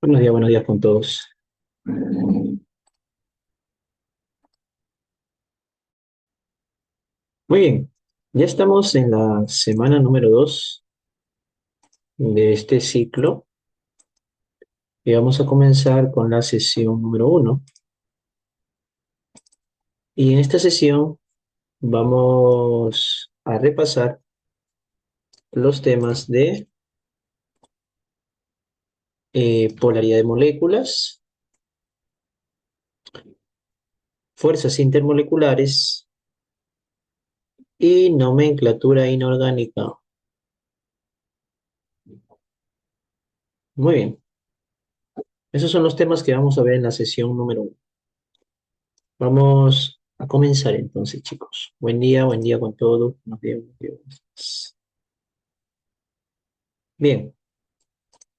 Buenos días con todos. Muy bien, ya estamos en la semana número 2 de este ciclo y vamos a comenzar con la sesión número 1. Y en esta sesión vamos a repasar los temas de polaridad de moléculas, fuerzas intermoleculares y nomenclatura inorgánica. Muy bien, esos son los temas que vamos a ver en la sesión número 1. Vamos a comenzar entonces, chicos. Buen día con todos. Buenos días, buenos días, buenos días. Bien,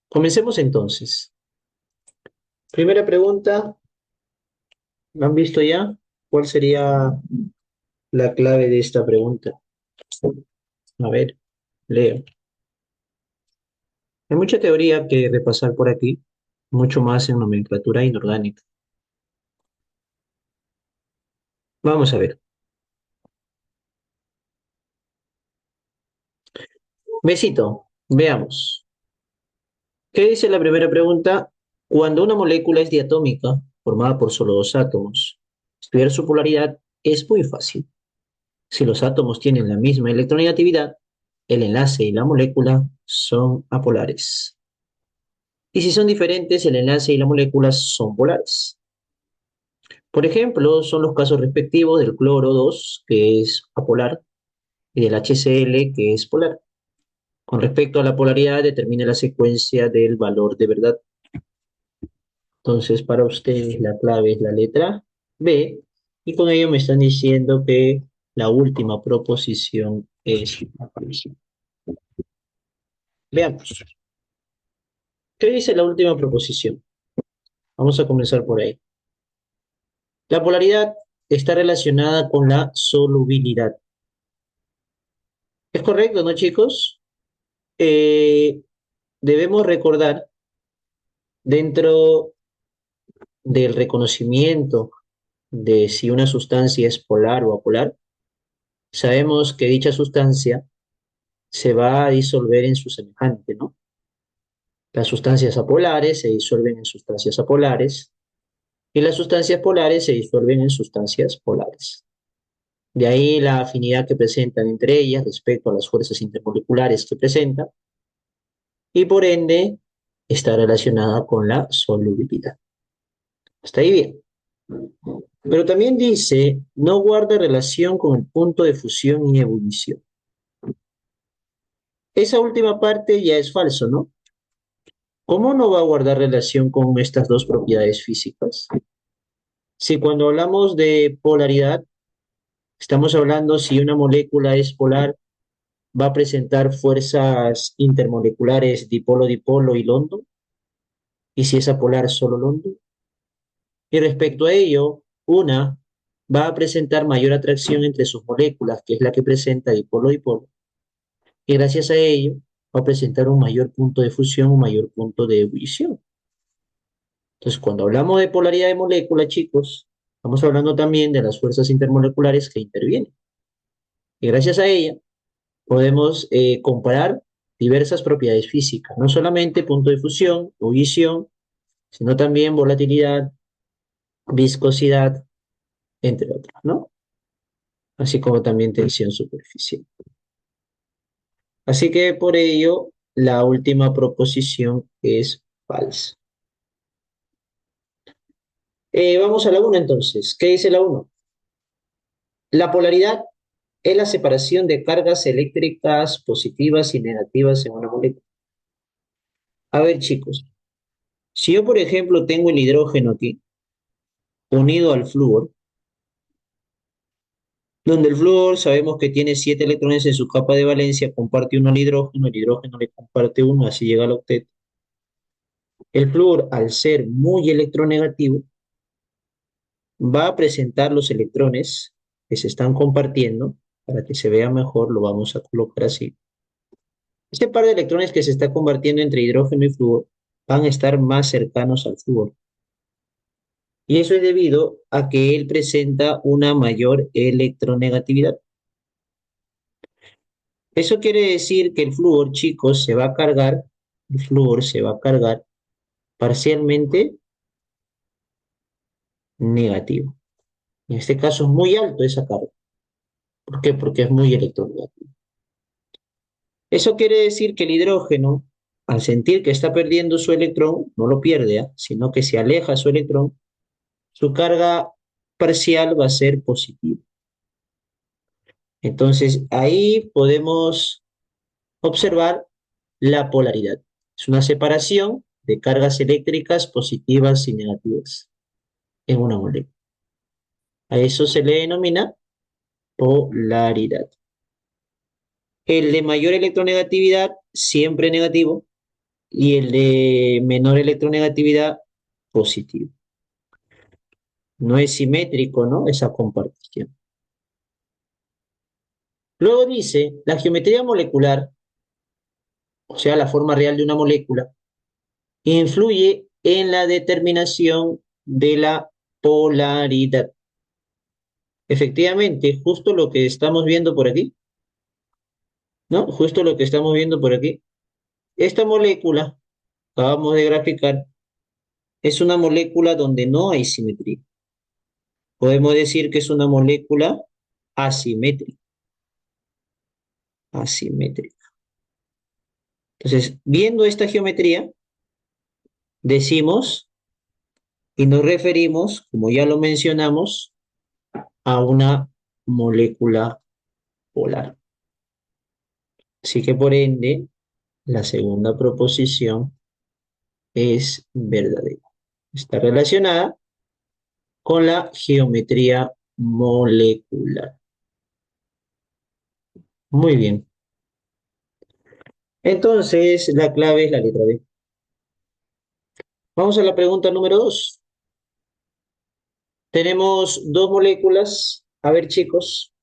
comencemos entonces. Primera pregunta, ¿la han visto ya? ¿Cuál sería la clave de esta pregunta? A ver, leo. Hay mucha teoría que repasar por aquí, mucho más en nomenclatura inorgánica. Vamos a ver. Besito, veamos. ¿Qué dice la primera pregunta? Cuando una molécula es diatómica, formada por solo dos átomos, estudiar su polaridad es muy fácil. Si los átomos tienen la misma electronegatividad, el enlace y la molécula son apolares. Y si son diferentes, el enlace y la molécula son polares. Por ejemplo, son los casos respectivos del cloro 2, que es apolar, y del HCl, que es polar. Con respecto a la polaridad, determina la secuencia del valor de verdad. Entonces, para ustedes la clave es la letra B, y con ello me están diciendo que la última proposición es la correcta. Veamos. ¿Qué dice la última proposición? Vamos a comenzar por ahí. La polaridad está relacionada con la solubilidad. ¿Es correcto, no, chicos? Eh, Debemos recordar, dentro del reconocimiento de si una sustancia es polar o apolar, sabemos que dicha sustancia se va a disolver en su semejante, ¿no? Las sustancias apolares se disuelven en sustancias apolares y las sustancias polares se disuelven en sustancias polares. De ahí la afinidad que presentan entre ellas respecto a las fuerzas intermoleculares que presentan y por ende está relacionada con la solubilidad. Hasta ahí bien. Pero también dice, no guarda relación con el punto de fusión y ebullición. Esa última parte ya es falso, ¿no? ¿Cómo no va a guardar relación con estas dos propiedades físicas? Si cuando hablamos de polaridad, estamos hablando si una molécula es polar, va a presentar fuerzas intermoleculares dipolo-dipolo y London, y si es apolar, solo London. Y respecto a ello, una va a presentar mayor atracción entre sus moléculas, que es la que presenta dipolo-dipolo, y gracias a ello va a presentar un mayor punto de fusión, un mayor punto de ebullición. Entonces, cuando hablamos de polaridad de molécula, chicos, estamos hablando también de las fuerzas intermoleculares que intervienen. Y gracias a ella podemos comparar diversas propiedades físicas, no solamente punto de fusión, ebullición, sino también volatilidad, viscosidad, entre otras, ¿no? Así como también tensión superficial. Así que por ello, la última proposición es falsa. Vamos a la 1 entonces. ¿Qué dice la 1? La polaridad es la separación de cargas eléctricas positivas y negativas en una molécula. A ver, chicos, si yo, por ejemplo, tengo el hidrógeno aquí unido al flúor, donde el flúor sabemos que tiene 7 electrones en su capa de valencia, comparte uno al hidrógeno, el hidrógeno le comparte uno, así llega al octeto. El flúor, al ser muy electronegativo, va a presentar los electrones que se están compartiendo. Para que se vea mejor, lo vamos a colocar así. Este par de electrones que se está compartiendo entre hidrógeno y flúor van a estar más cercanos al flúor. Y eso es debido a que él presenta una mayor electronegatividad. Eso quiere decir que el flúor, chicos, el flúor se va a cargar parcialmente negativo. En este caso es muy alto esa carga. ¿Por qué? Porque es muy electronegativo. Eso quiere decir que el hidrógeno, al sentir que está perdiendo su electrón, no lo pierde, sino que se aleja su electrón, su carga parcial va a ser positiva. Entonces, ahí podemos observar la polaridad. Es una separación de cargas eléctricas positivas y negativas en una molécula. A eso se le denomina polaridad. El de mayor electronegatividad, siempre negativo, y el de menor electronegatividad, positivo. No es simétrico, ¿no? Esa compartición. Luego dice, la geometría molecular, o sea, la forma real de una molécula, influye en la determinación de la polaridad. Efectivamente, justo lo que estamos viendo por aquí, ¿no? Justo lo que estamos viendo por aquí. Esta molécula, acabamos de graficar, es una molécula donde no hay simetría. Podemos decir que es una molécula asimétrica. Asimétrica. Entonces, viendo esta geometría, decimos y nos referimos, como ya lo mencionamos, a una molécula polar. Así que por ende, la segunda proposición es verdadera. Está relacionada con la geometría molecular. Muy bien. Entonces, la clave es la letra B. Vamos a la pregunta número 2. Tenemos dos moléculas. A ver, chicos.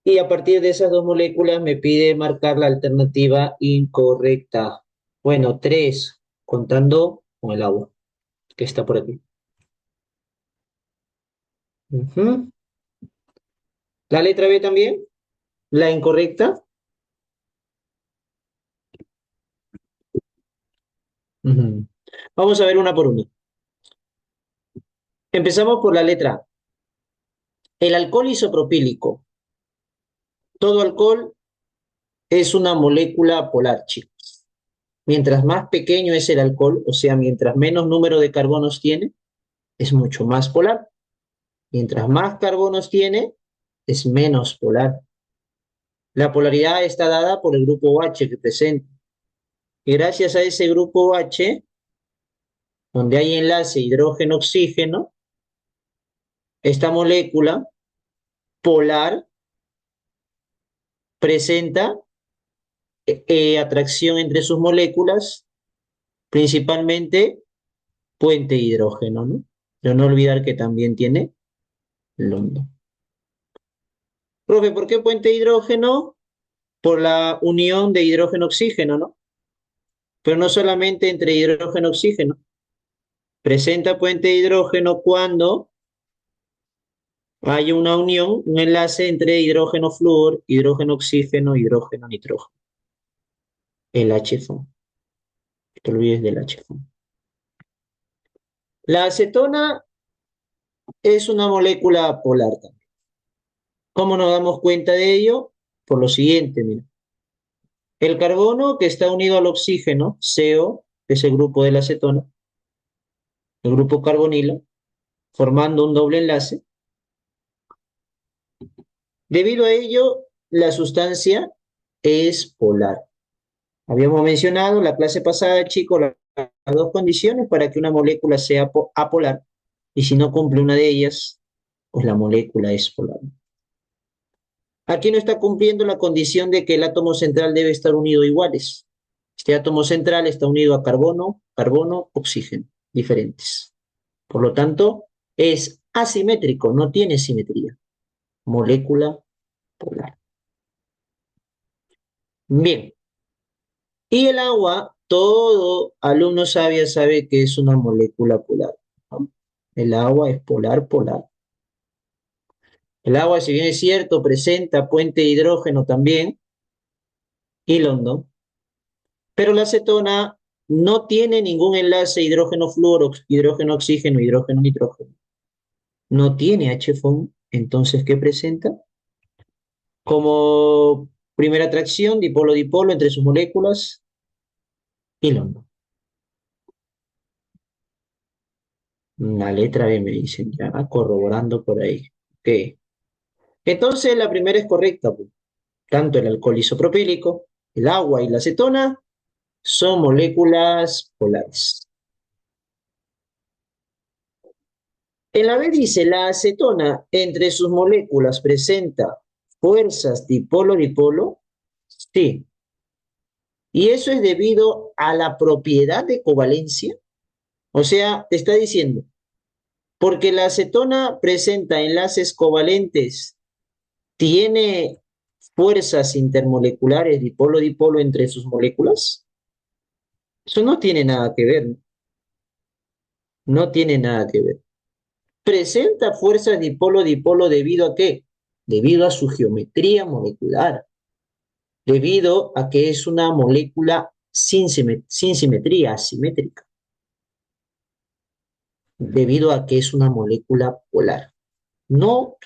Y a partir de esas dos moléculas me pide marcar la alternativa incorrecta. Bueno, tres, contando con el agua, que está por aquí. Ujú. La letra B también, la incorrecta. Ujú. Vamos a ver una por una. Empezamos por la letra A. El alcohol isopropílico. Todo alcohol es una molécula polar, chicos. Mientras más pequeño es el alcohol, o sea, mientras menos número de carbonos tiene, es mucho más polar. Mientras más carbonos tiene, es menos polar. La polaridad está dada por el grupo OH que presenta. Y gracias a ese grupo OH, donde hay enlace hidrógeno-oxígeno, esta molécula polar presenta atracción entre sus moléculas, principalmente puente hidrógeno, ¿no? Pero no olvidar que también tiene London. Profe, ¿por qué puente hidrógeno? Por la unión de hidrógeno-oxígeno, ¿no? Pero no solamente entre hidrógeno-oxígeno. Presenta puente hidrógeno cuando hay una unión, un enlace entre hidrógeno flúor, hidrógeno oxígeno, hidrógeno nitrógeno. El H-FON. No te olvides del H-FON. La acetona es una molécula polar también. ¿Cómo nos damos cuenta de ello? Por lo siguiente, mira. El carbono que está unido al oxígeno, CO, que es el grupo de la acetona, el grupo carbonilo, formando un doble enlace. Debido a ello, la sustancia es polar. Habíamos mencionado en la clase pasada, chicos, las dos condiciones para que una molécula sea apolar, y si no cumple una de ellas, pues la molécula es polar. Aquí no está cumpliendo la condición de que el átomo central debe estar unido iguales. Este átomo central está unido a carbono, carbono, oxígeno, diferentes. Por lo tanto, es asimétrico, no tiene simetría. Molécula polar. Bien. Y el agua, todo alumno sabio sabe que es una molécula polar, ¿no? El agua es polar, polar. El agua, si bien es cierto, presenta puente de hidrógeno también y London, pero la acetona no tiene ningún enlace hidrógeno-fluoro, hidrógeno-oxígeno, hidrógeno-nitrógeno. No tiene H-FON, entonces, ¿qué presenta? Como primera atracción, dipolo-dipolo entre sus moléculas y London. La letra B me dicen ya, corroborando por ahí. Ok. Entonces, la primera es correcta, pues. Tanto el alcohol isopropílico, el agua y la acetona son moléculas polares. En la B dice, la acetona entre sus moléculas presenta fuerzas dipolo-dipolo. Sí. Y eso es debido a la propiedad de covalencia. O sea, te está diciendo, porque la acetona presenta enlaces covalentes, tiene fuerzas intermoleculares dipolo-dipolo entre sus moléculas. Eso no tiene nada que ver, ¿no? No tiene nada que ver. Presenta fuerzas dipolo-dipolo debido a qué? Debido a su geometría molecular, debido a que es una molécula sin simetría, asimétrica, debido a que es una molécula polar, no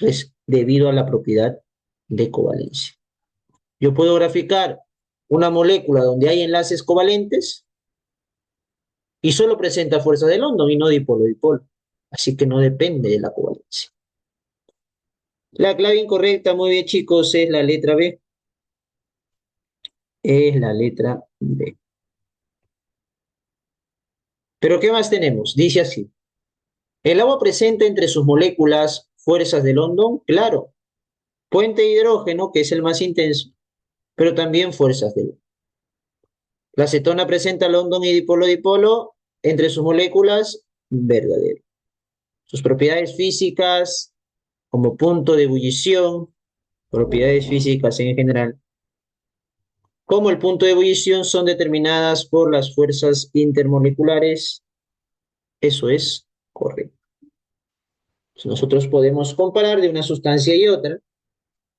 debido a la propiedad de covalencia. Yo puedo graficar una molécula donde hay enlaces covalentes y solo presenta fuerza de London y no dipolo-dipolo. Así que no depende de la covalencia. La clave incorrecta, muy bien chicos, es la letra B. Es la letra B. Pero ¿qué más tenemos? Dice así. El agua presenta entre sus moléculas fuerzas de London, claro. Puente de hidrógeno, que es el más intenso, pero también fuerzas de London. La acetona presenta London y dipolo-dipolo entre sus moléculas, verdadero. Sus propiedades físicas, como punto de ebullición, propiedades físicas en general, como el punto de ebullición son determinadas por las fuerzas intermoleculares, eso es correcto. Nosotros podemos comparar de una sustancia y otra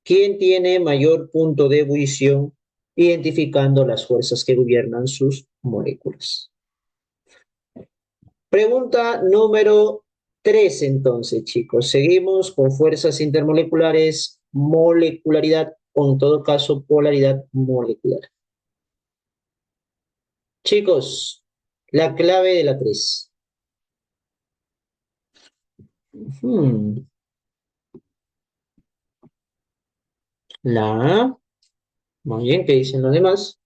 quién tiene mayor punto de ebullición, identificando las fuerzas que gobiernan sus moléculas. Pregunta número 3, entonces, chicos. Seguimos con fuerzas intermoleculares, molecularidad, o en todo caso, polaridad molecular. Chicos, la clave de la 3. La A. Muy bien, ¿qué dicen los demás?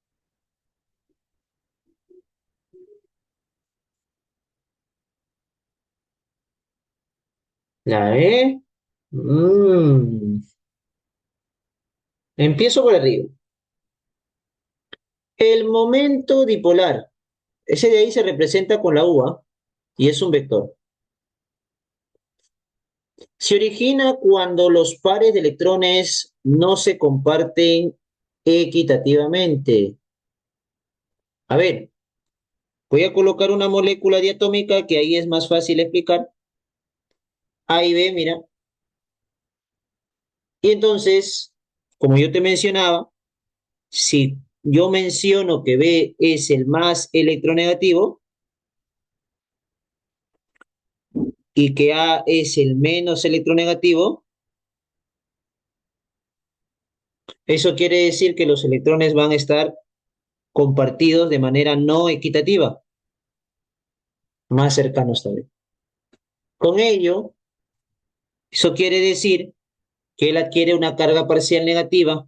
La E. Empiezo por arriba. El momento dipolar. Ese de ahí se representa con la U, ¿ah? Y es un vector. Se origina cuando los pares de electrones no se comparten equitativamente. A ver, voy a colocar una molécula diatómica que ahí es más fácil explicar. A y B, mira. Y entonces, como yo te mencionaba, si yo menciono que B es el más electronegativo y que A es el menos electronegativo, eso quiere decir que los electrones van a estar compartidos de manera no equitativa, más cercanos también. Con ello, eso quiere decir que él adquiere una carga parcial negativa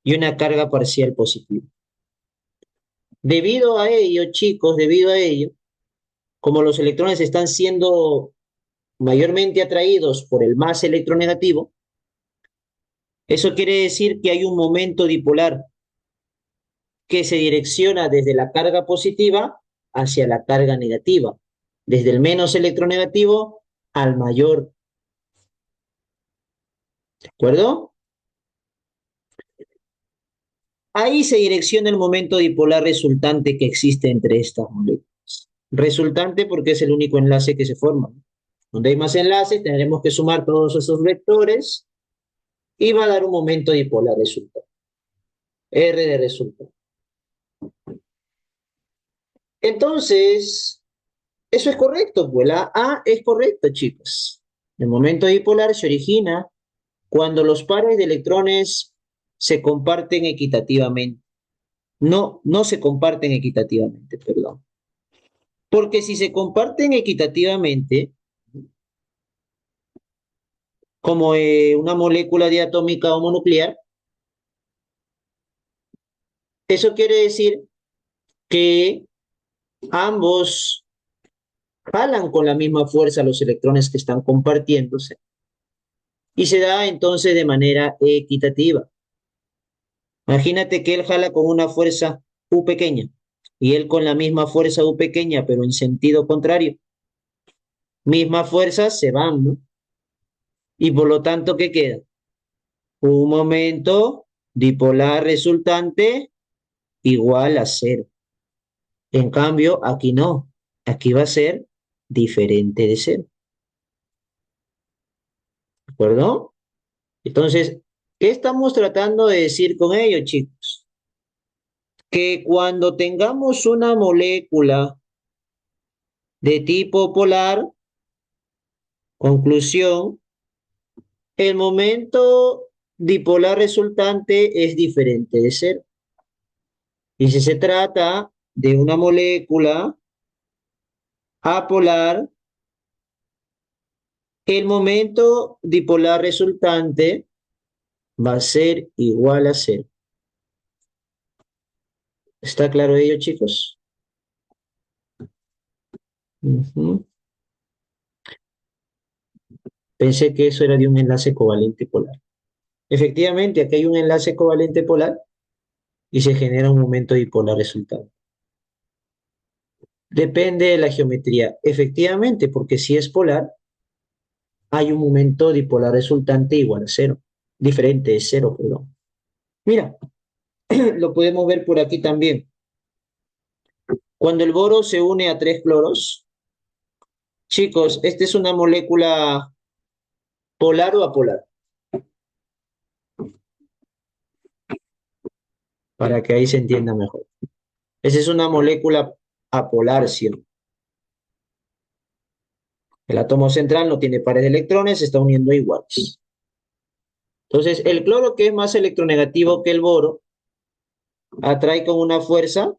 y una carga parcial positiva. Debido a ello, chicos, debido a ello, como los electrones están siendo mayormente atraídos por el más electronegativo, eso quiere decir que hay un momento dipolar. que se direcciona desde la carga positiva hacia la carga negativa, desde el menos electronegativo al mayor. ¿De acuerdo? Ahí se direcciona el momento dipolar resultante que existe entre estas moléculas. Resultante porque es el único enlace que se forma. Donde hay más enlaces, tendremos que sumar todos esos vectores y va a dar un momento dipolar resultante. R de resultado. Entonces, eso es correcto, pues la A es correcta, chicos. El momento dipolar se origina cuando los pares de electrones se comparten equitativamente. No, no se comparten equitativamente, perdón. Porque si se comparten equitativamente, como una molécula diatómica homonuclear, eso quiere decir que ambos jalan con la misma fuerza los electrones que están compartiéndose y se da entonces de manera equitativa. Imagínate que él jala con una fuerza U pequeña y él con la misma fuerza U pequeña, pero en sentido contrario. Misma fuerza se van, ¿no? Y por lo tanto, ¿qué queda? Un momento dipolar resultante igual a cero. En cambio, aquí no. Aquí va a ser diferente de cero. ¿De acuerdo? Entonces, ¿qué estamos tratando de decir con ello, chicos? Que cuando tengamos una molécula de tipo polar, conclusión, el momento dipolar resultante es diferente de cero. Y si se trata de una molécula apolar, el momento dipolar resultante va a ser igual a cero. ¿Está claro ello, chicos? Ujú. Pensé que eso era de un enlace covalente polar. Efectivamente, aquí hay un enlace covalente polar y se genera un momento dipolar resultante. Depende de la geometría. Efectivamente, porque si es polar, hay un momento dipolar resultante igual a cero. Diferente de cero, perdón. Mira, lo podemos ver por aquí también. Cuando el boro se une a tres cloros, chicos, esta es una molécula polar o apolar, para que ahí se entienda mejor. Esa es una molécula apolar, ¿sí? El átomo central no tiene pares de electrones, se está uniendo iguales. Entonces, el cloro, que es más electronegativo que el boro, atrae con una fuerza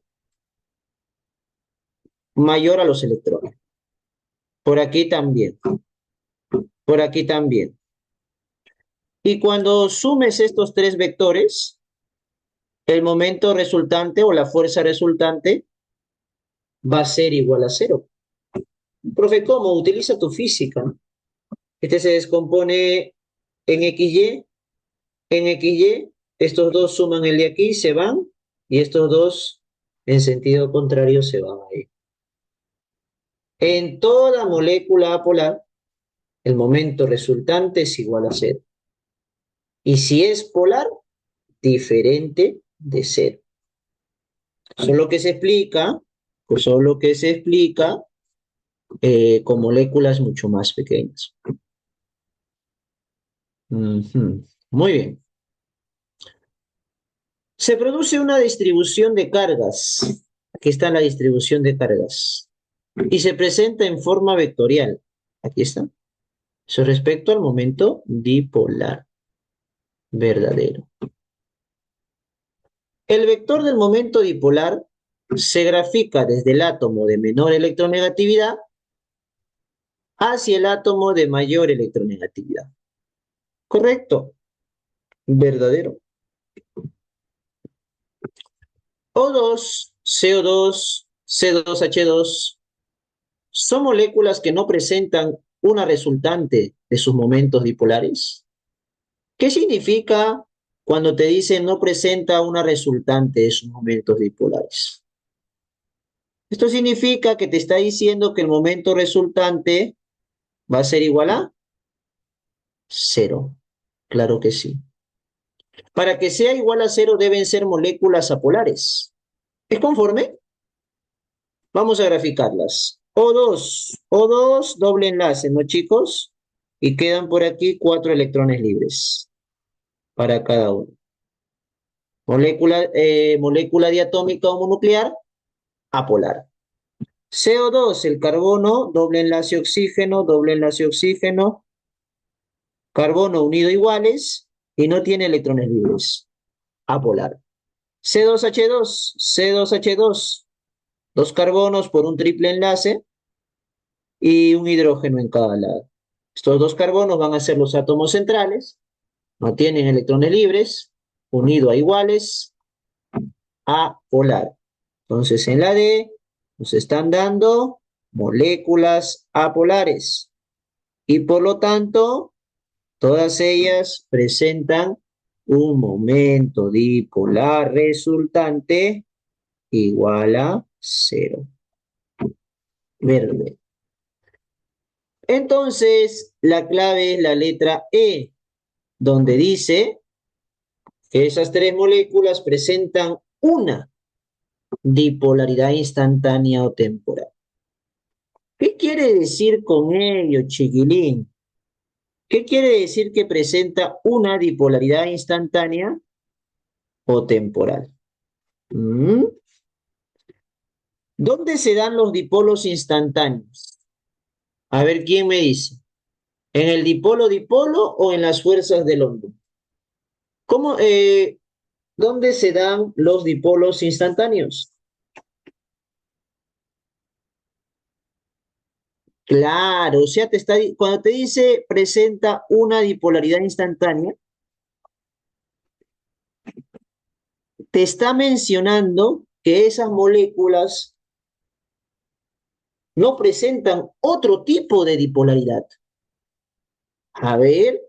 mayor a los electrones. Por aquí también, por aquí también. Y cuando sumes estos tres vectores, el momento resultante o la fuerza resultante va a ser igual a cero. Profe, ¿cómo? Utiliza tu física. Este se descompone en XY, en XY, estos dos suman el de aquí, se van, y estos dos en sentido contrario se van ahí. En toda molécula apolar, el momento resultante es igual a cero. Y si es polar, diferente de cero. Solo que se explica, pues solo que se explica con moléculas mucho más pequeñas. Ujú. Muy bien. Se produce una distribución de cargas. Aquí está la distribución de cargas. Y se presenta en forma vectorial. Aquí está. Eso respecto al momento dipolar verdadero. El vector del momento dipolar se grafica desde el átomo de menor electronegatividad hacia el átomo de mayor electronegatividad. ¿Correcto? Verdadero. O2, CO2, C2H2 son moléculas que no presentan una resultante de sus momentos dipolares. ¿Qué significa cuando te dice no presenta una resultante de sus momentos dipolares? Esto significa que te está diciendo que el momento resultante va a ser igual a cero. Claro que sí. Para que sea igual a cero deben ser moléculas apolares. ¿Es conforme? Vamos a graficarlas. O2, doble enlace, ¿no, chicos? Y quedan por aquí 4 electrones libres para cada uno. Molécula diatómica homonuclear, apolar. CO2, el carbono, doble enlace oxígeno, carbono unido iguales y no tiene electrones libres, apolar. C2H2, dos carbonos por un triple enlace y un hidrógeno en cada lado. Estos dos carbonos van a ser los átomos centrales, no tienen electrones libres, unido a iguales, apolar. Entonces en la D nos están dando moléculas apolares y por lo tanto todas ellas presentan un momento dipolar resultante igual a cero. Verde. Entonces, la clave es la letra E, donde dice que esas tres moléculas presentan una dipolaridad instantánea o temporal. ¿Qué quiere decir con ello, chiquilín? ¿Qué quiere decir que presenta una dipolaridad instantánea o temporal? ¿Mm? ¿Dónde se dan los dipolos instantáneos? A ver, ¿quién me dice? ¿En el dipolo-dipolo o en las fuerzas del hondo? ¿Cómo, dónde se dan los dipolos instantáneos? Claro, o sea, cuando te dice presenta una dipolaridad instantánea, te está mencionando que esas moléculas no presentan otro tipo de dipolaridad. A ver,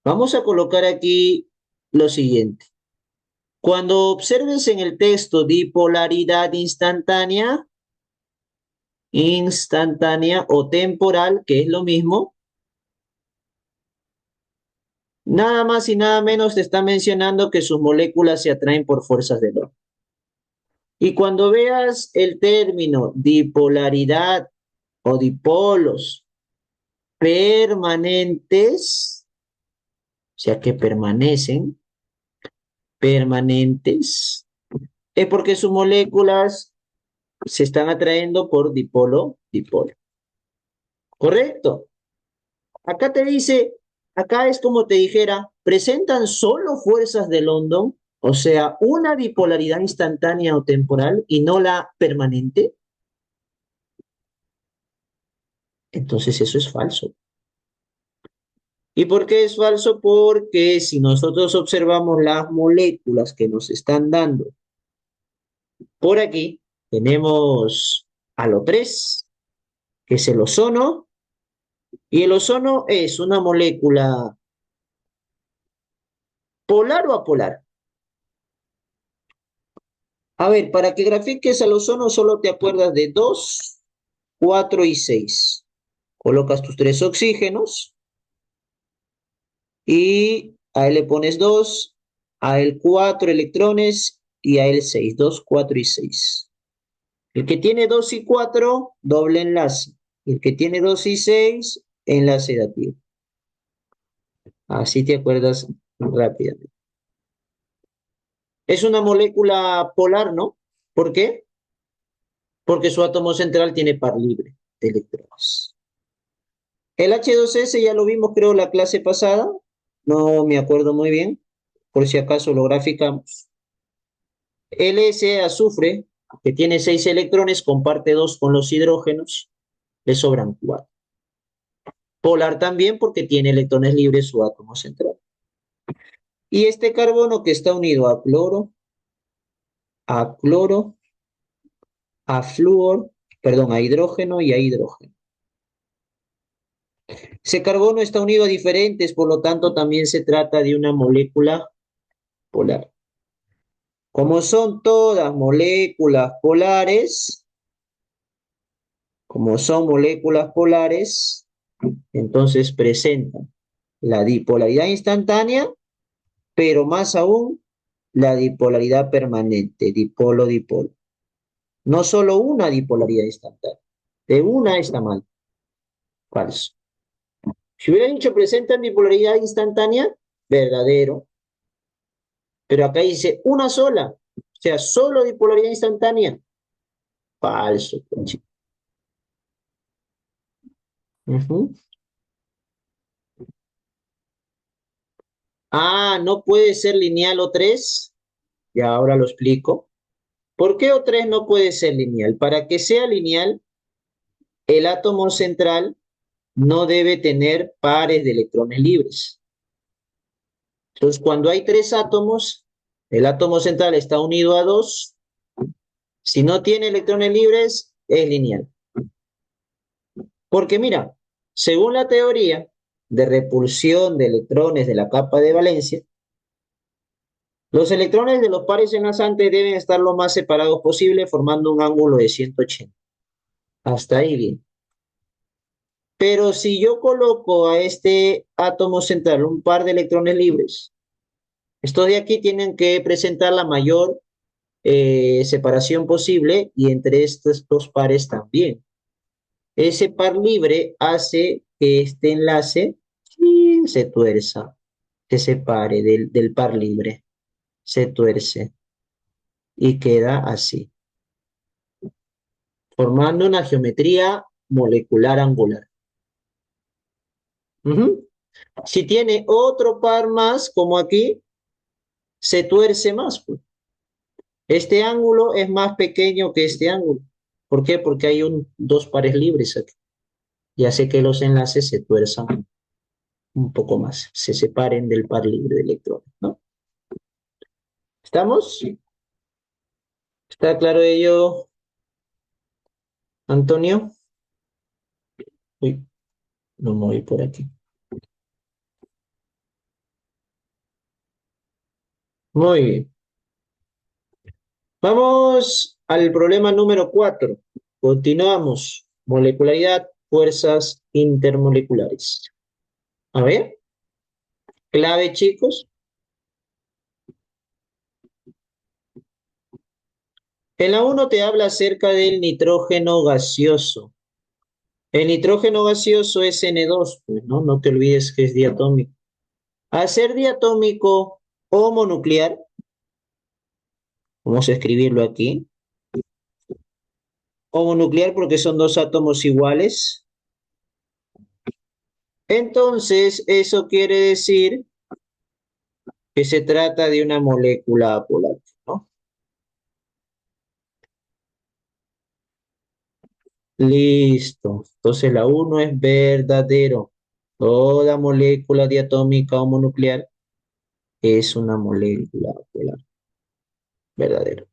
vamos a colocar aquí lo siguiente. Cuando observes en el texto dipolaridad instantánea o temporal, que es lo mismo, nada más y nada menos te está mencionando que sus moléculas se atraen por fuerzas de Lorentz. Y cuando veas el término dipolaridad o dipolos permanentes, o sea que permanentes, es porque sus moléculas se están atrayendo por dipolo. ¿Correcto? Acá te dice, acá es como te dijera, presentan solo fuerzas de London, o sea, una bipolaridad instantánea o temporal y no la permanente. Entonces eso es falso. ¿Y por qué es falso? Porque si nosotros observamos las moléculas que nos están dando por aquí, tenemos al O3, que es el ozono, y el ozono es una molécula polar o apolar. A ver, para que grafiques al ozono solo te acuerdas de 2, 4 y 6. Colocas tus tres oxígenos y a él le pones 2, a él 4 electrones y a él 6. 2, 4 y 6. El que tiene 2 y 4, doble enlace. El que tiene 2 y 6, enlace dativo. Así te acuerdas rápidamente. Es una molécula polar, ¿no? ¿Por qué? Porque su átomo central tiene par libre de electrones. El H2S ya lo vimos, creo, la clase pasada. No me acuerdo muy bien. Por si acaso lo graficamos. El S, azufre, que tiene 6 electrones, comparte 2 con los hidrógenos. Le sobran 4. Polar también porque tiene electrones libres su átomo central. Y este carbono que está unido a cloro, a flúor, perdón, a hidrógeno y a hidrógeno. Ese carbono está unido a diferentes, por lo tanto también se trata de una molécula polar. Como son todas moléculas polares, como son moléculas polares, entonces presentan la dipolaridad instantánea, pero más aún la dipolaridad permanente, dipolo-dipolo. No solo una dipolaridad instantánea, de una está mal, falso. Si hubiera dicho presentan bipolaridad instantánea, verdadero, pero acá dice una sola, o sea, solo bipolaridad instantánea, falso. Ujú. Ah, no puede ser lineal O3, ya ahora lo explico. ¿Por qué O3 no puede ser lineal? Para que sea lineal, el átomo central no debe tener pares de electrones libres. Entonces, cuando hay tres átomos, el átomo central está unido a dos. Si no tiene electrones libres, es lineal. Porque mira, según la teoría de repulsión de electrones de la capa de valencia, los electrones de los pares enlazantes deben estar lo más separados posible, formando un ángulo de 180. Hasta ahí bien. Pero si yo coloco a este átomo central un par de electrones libres, estos de aquí tienen que presentar la mayor separación posible y entre estos dos pares también. Ese par libre hace que este enlace se tuerza, se separe del par libre, se tuerce y queda así, formando una geometría molecular angular. Ujú. Si tiene otro par más, como aquí, se tuerce más, pues. Este ángulo es más pequeño que este ángulo. ¿Por qué? Porque hay dos pares libres aquí. Y hace que los enlaces se tuerzan un poco más, se separen del par libre de electrones, ¿no? ¿Estamos? ¿Está claro ello, Antonio? Uy, no me voy por aquí. Muy bien. Vamos al problema número 4. Continuamos. Molecularidad, fuerzas intermoleculares. A ver, clave, chicos. En la uno te habla acerca del nitrógeno gaseoso. El nitrógeno gaseoso es N2, pues, ¿no? No te olvides que es diatómico. Al ser diatómico homonuclear, vamos a escribirlo aquí, homonuclear porque son dos átomos iguales. Entonces, eso quiere decir que se trata de una molécula apolar, ¿no? Listo. Entonces, la uno es verdadero. Toda molécula diatómica homonuclear es una molécula apolar. Verdadero.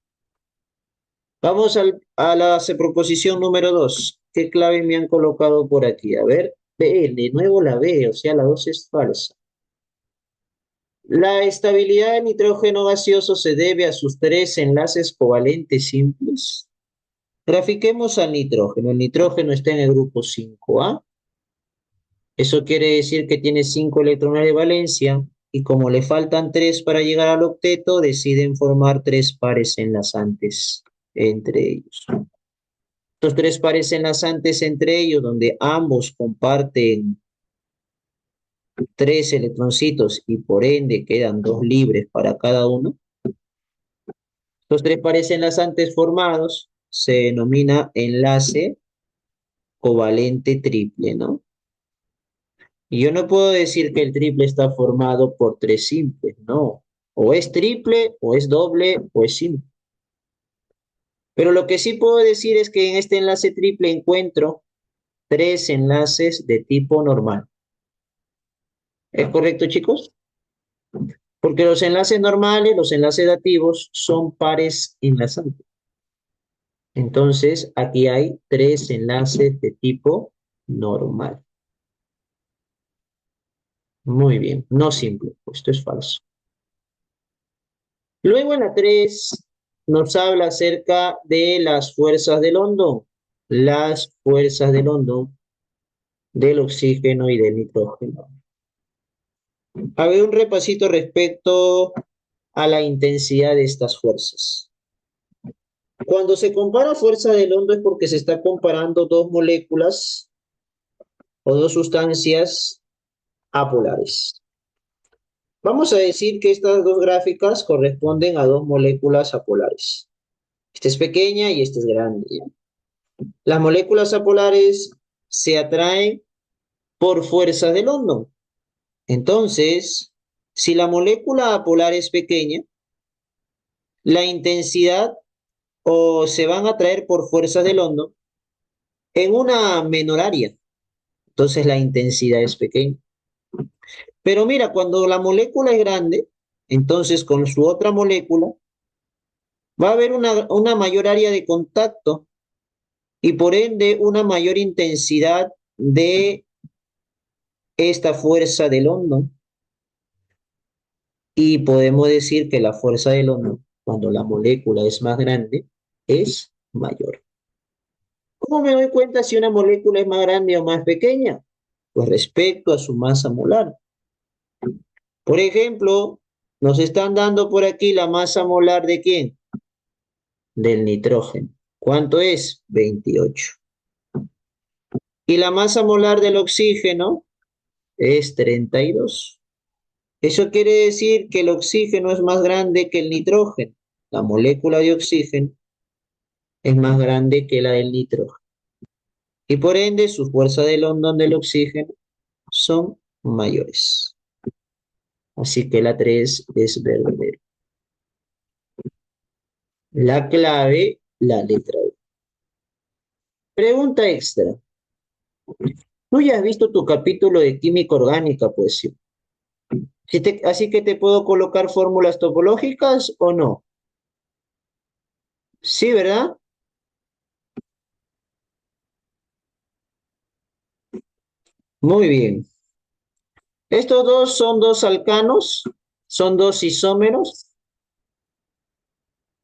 Vamos a la proposición número 2. ¿Qué clave me han colocado por aquí? A ver, B, de nuevo la B, o sea, la 2 es falsa. La estabilidad del nitrógeno gaseoso se debe a sus tres enlaces covalentes simples. Grafiquemos al nitrógeno. El nitrógeno está en el grupo 5A. Eso quiere decir que tiene 5 electrones de valencia y como le faltan 3 para llegar al octeto, deciden formar tres pares enlazantes entre ellos. Estos tres pares enlazantes entre ellos, donde ambos comparten tres electroncitos y por ende quedan dos libres para cada uno. Estos tres pares enlazantes formados se denomina enlace covalente triple, ¿no? Y yo no puedo decir que el triple está formado por tres simples, no. O es triple, o es doble, o es simple. Pero lo que sí puedo decir es que en este enlace triple encuentro tres enlaces de tipo normal. ¿Es correcto, chicos? Porque los enlaces normales, los enlaces dativos, son pares enlazantes. Entonces, aquí hay tres enlaces de tipo normal. Muy bien, no simple, esto es falso. Luego en la 3 nos habla acerca de las fuerzas de London. Las fuerzas de London del oxígeno y del nitrógeno. A ver, un repasito respecto a la intensidad de estas fuerzas. Cuando se compara fuerza del hondo es porque se está comparando dos moléculas o dos sustancias apolares. Vamos a decir que estas dos gráficas corresponden a dos moléculas apolares. Esta es pequeña y esta es grande. ¿Ya? Las moléculas apolares se atraen por fuerzas del hondo. Entonces, si la molécula apolar es pequeña, la intensidad o se van a atraer por fuerzas del hondo en una menor área. Entonces la intensidad es pequeña. Pero mira, cuando la molécula es grande, entonces con su otra molécula va a haber una mayor área de contacto y por ende una mayor intensidad de esta fuerza del hondo. Y podemos decir que la fuerza del hondo, cuando la molécula es más grande, es mayor. ¿Cómo me doy cuenta si una molécula es más grande o más pequeña? Pues respecto a su masa molar. Por ejemplo, nos están dando por aquí la masa molar de ¿quién? Del nitrógeno. ¿Cuánto es? 28. Y la masa molar del oxígeno es 32. Eso quiere decir que el oxígeno es más grande que el nitrógeno. La molécula de oxígeno es más grande que la del nitrógeno. Y por ende, su fuerza del hondón del oxígeno son mayores. Así que la 3 es verdadera. La clave, la letra E. Pregunta extra. Tú ya has visto tu capítulo de química orgánica, pues sí. Así que te puedo colocar fórmulas topológicas o no. Sí, ¿verdad? Muy bien. Estos dos son dos alcanos, son dos isómeros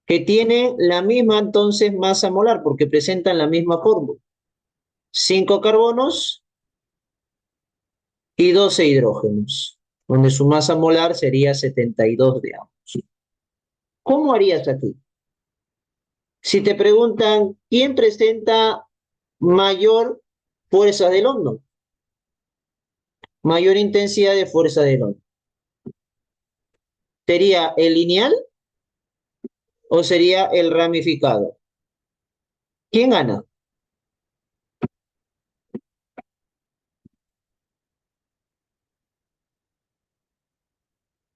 que tienen la misma entonces masa molar porque presentan la misma fórmula. 5 carbonos y 12 hidrógenos, donde su masa molar sería 72 de ambos. ¿Cómo harías aquí? Si te preguntan quién presenta mayor fuerza del hondo, mayor intensidad de fuerza del hondo, ¿sería el lineal o sería el ramificado? ¿Quién gana?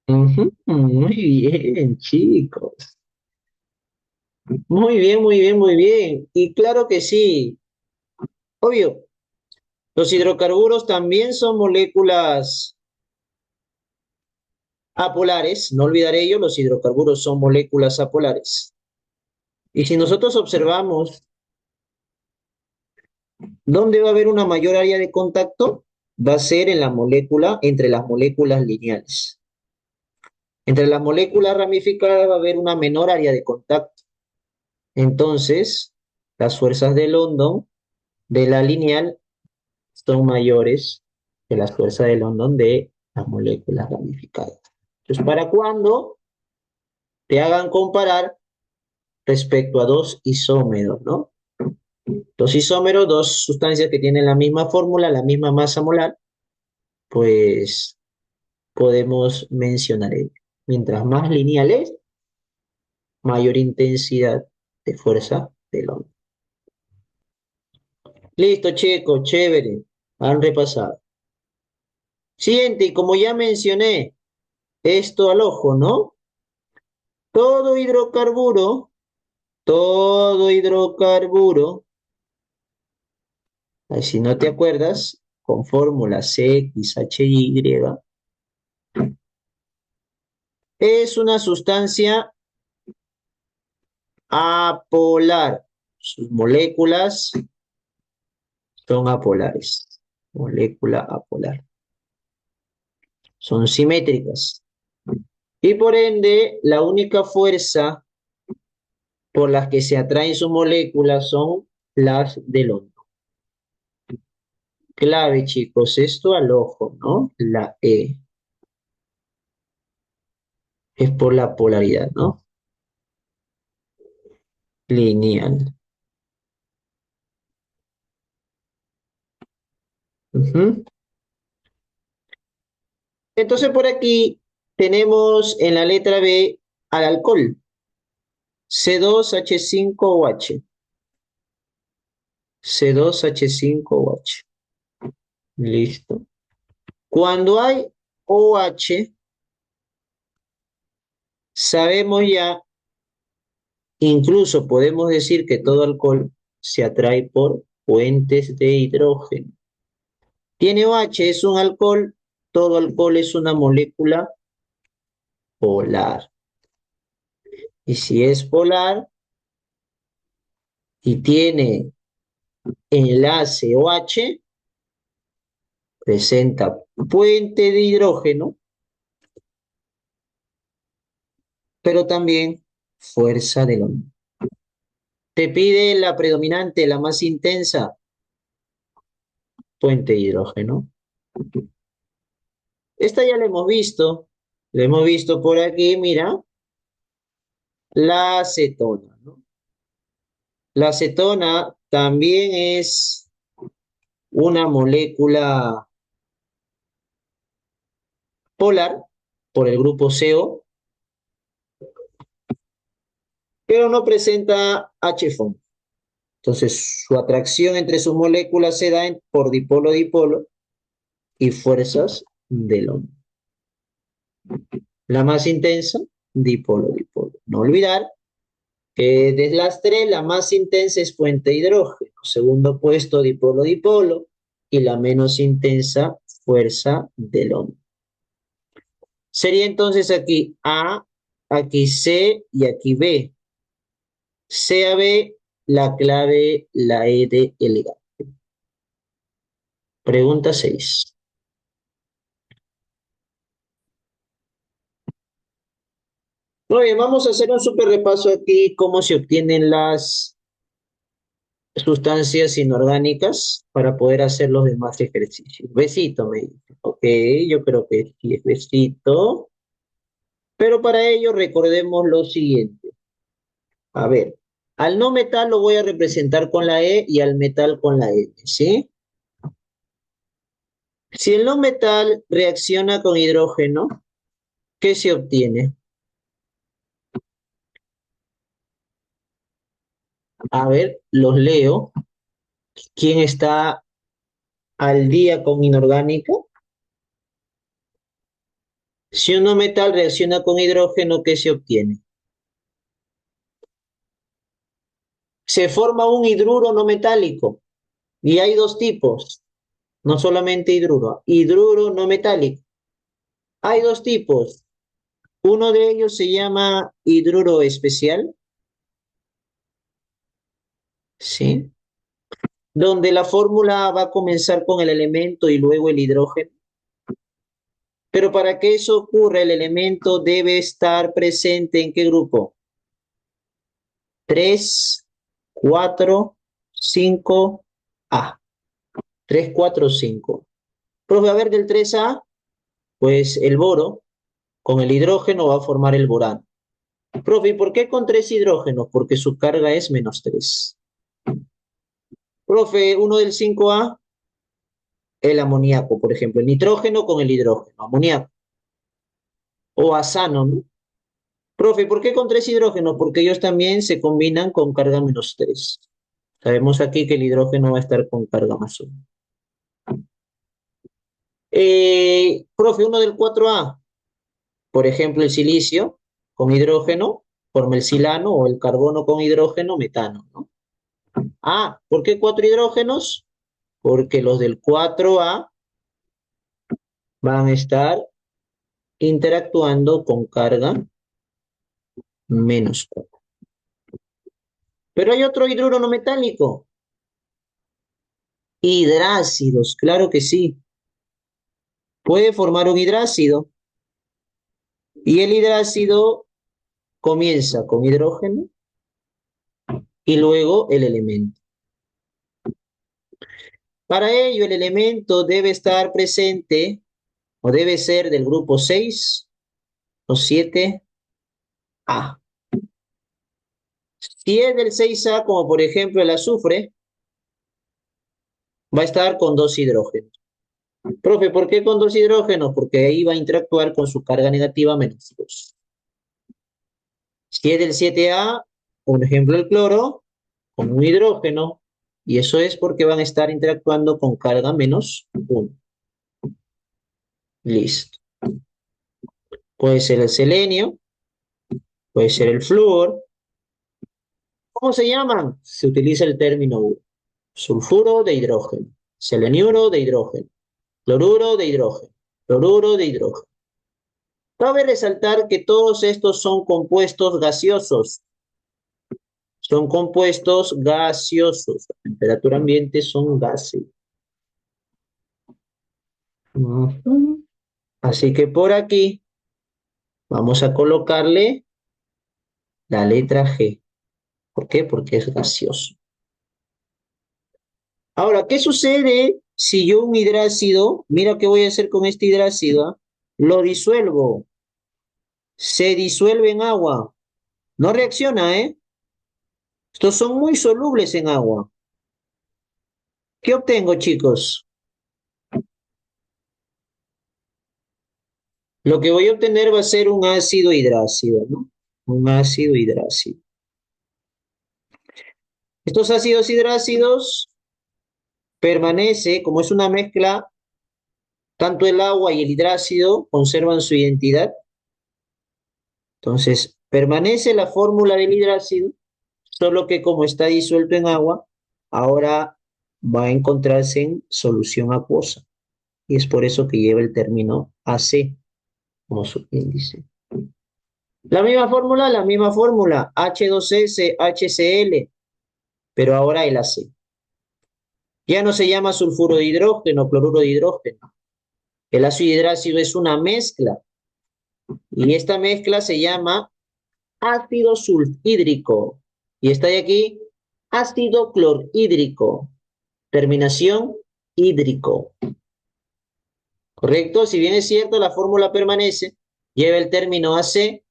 Ujú, muy bien, chicos. Muy bien, muy bien, muy bien. Y claro que sí, obvio, los hidrocarburos también son moléculas apolares, no olvidaré ello, los hidrocarburos son moléculas apolares. Y si nosotros observamos dónde va a haber una mayor área de contacto, va a ser en la molécula, entre las moléculas lineales. Entre las moléculas ramificadas va a haber una menor área de contacto. Entonces, las fuerzas de London de la lineal son mayores que las fuerzas de London de las moléculas ramificadas. Entonces, ¿para cuando te hagan comparar respecto a dos isómeros, ¿no? Dos isómeros, dos sustancias que tienen la misma fórmula, la misma masa molar, pues podemos mencionar ello. Mientras más lineal es, mayor intensidad de fuerza del hombre. Listo, chicos, chévere. Han repasado. Siguiente, y como ya mencioné, esto al ojo, ¿no? Todo hidrocarburo, todo hidrocarburo, si no te acuerdas, con fórmula CXHY, es una sustancia apolar. Sus moléculas son apolares. Molécula apolar. Son simétricas. Y por ende, la única fuerza por las que se atraen sus moléculas son las del hondo. Clave, chicos, esto al ojo, ¿no? La E es por la polaridad, ¿no? Lineal. Ujú. Entonces por aquí tenemos en la letra B al alcohol, C2H5OH, C2H5OH. Listo. Cuando hay OH, sabemos ya, incluso podemos decir que todo alcohol se atrae por puentes de hidrógeno. Tiene OH, es un alcohol, todo alcohol es una molécula polar. Y si es polar y tiene enlace OH, presenta puente de hidrógeno, pero también fuerza del hombre. Te pide la predominante, la más intensa, puente de hidrógeno. Esta ya la hemos visto por aquí, mira, la acetona, ¿no? La acetona también es una molécula polar por el grupo CO, pero no presenta H-FON. Entonces, su atracción entre sus moléculas se da por dipolo-dipolo y fuerzas del hombre. La más intensa, dipolo-dipolo. No olvidar que de las tres, la más intensa es puente de hidrógeno. Segundo puesto, dipolo-dipolo. Y la menos intensa, fuerza del hombre. Sería entonces aquí A, aquí C y aquí B. C a B, la clave, la E de elegante. Pregunta 6. Muy bien, vamos a hacer un súper repaso aquí, cómo se obtienen las sustancias inorgánicas para poder hacer los demás ejercicios. Besito, me dice. Ok, yo creo que sí es besito. Pero para ello recordemos lo siguiente. A ver, al no metal lo voy a representar con la E y al metal con la M, ¿sí? Si el no metal reacciona con hidrógeno, ¿qué se obtiene? A ver, los leo. ¿Quién está al día con inorgánico? Si un no metal reacciona con hidrógeno, ¿qué se obtiene? Se forma un hidruro no metálico y hay dos tipos, no solamente hidruro no metálico. Hay dos tipos. Uno de ellos se llama hidruro especial, ¿sí? Donde la fórmula va a comenzar con el elemento y luego el hidrógeno. Pero para que eso ocurra, el elemento debe estar presente ¿en qué grupo? 3, 4, 5, A. 3, 4, 5. Profe, a ver del 3A, pues el boro con el hidrógeno va a formar el borano. Profe, ¿y por qué con 3 hidrógenos? Porque su carga es -3. Profe, uno del 5A, el amoníaco, por ejemplo, el nitrógeno con el hidrógeno, amoníaco. O azano, ¿no? Profe, ¿por qué con 3 hidrógenos? Porque ellos también se combinan con carga -3. Sabemos aquí que el hidrógeno va a estar con carga +1. Profe, uno del 4A, por ejemplo, el silicio con hidrógeno, forma el silano o el carbono con hidrógeno, metano, ¿no? Ah, ¿por qué 4 hidrógenos? Porque los del 4A van a estar interactuando con carga -4. Pero hay otro hidruro no metálico, hidrácidos, claro que sí. Puede formar un hidrácido. Y el hidrácido comienza con hidrógeno y luego el elemento. Para ello, el elemento debe estar presente o debe ser del grupo 6 o 7A. Si es del 6A, como por ejemplo el azufre, va a estar con dos hidrógenos. Profe, ¿por qué con dos hidrógenos? Porque ahí va a interactuar con su carga negativa -2. Si es del 7A, por ejemplo el cloro, con un hidrógeno, y eso es porque van a estar interactuando con carga -1. Listo. Puede ser el selenio, puede ser el flúor. ¿Cómo se llaman? Se utiliza el término U. Sulfuro de hidrógeno, seleniuro de hidrógeno, cloruro de hidrógeno, cloruro de hidrógeno. Cabe resaltar que todos estos son compuestos gaseosos. Son compuestos gaseosos. A temperatura ambiente son gases. Así que por aquí vamos a colocarle la letra G. ¿Por qué? Porque es gaseoso. Ahora, ¿qué sucede si yo un hidrácido, mira qué voy a hacer con este hidrácido, lo disuelvo, se disuelve en agua, no reacciona, ¿eh? Estos son muy solubles en agua. ¿Qué obtengo, chicos? Lo que voy a obtener va a ser un ácido hidrácido, ¿no? Un ácido hidrácido. Estos ácidos hidrácidos permanece, como es una mezcla, tanto el agua y el hidrácido conservan su identidad. Entonces, permanece la fórmula del hidrácido, solo que como está disuelto en agua, ahora va a encontrarse en solución acuosa. Y es por eso que lleva el término AC como subíndice. La misma fórmula, H2S, HCl, pero ahora el AC. Ya no se llama sulfuro de hidrógeno, cloruro de hidrógeno. El ácido hidrácido es una mezcla y esta mezcla se llama ácido sulfhídrico. Y está de aquí ácido clorhídrico. Terminación hídrico. ¿Correcto? Si bien es cierto, la fórmula permanece, lleva el término AC,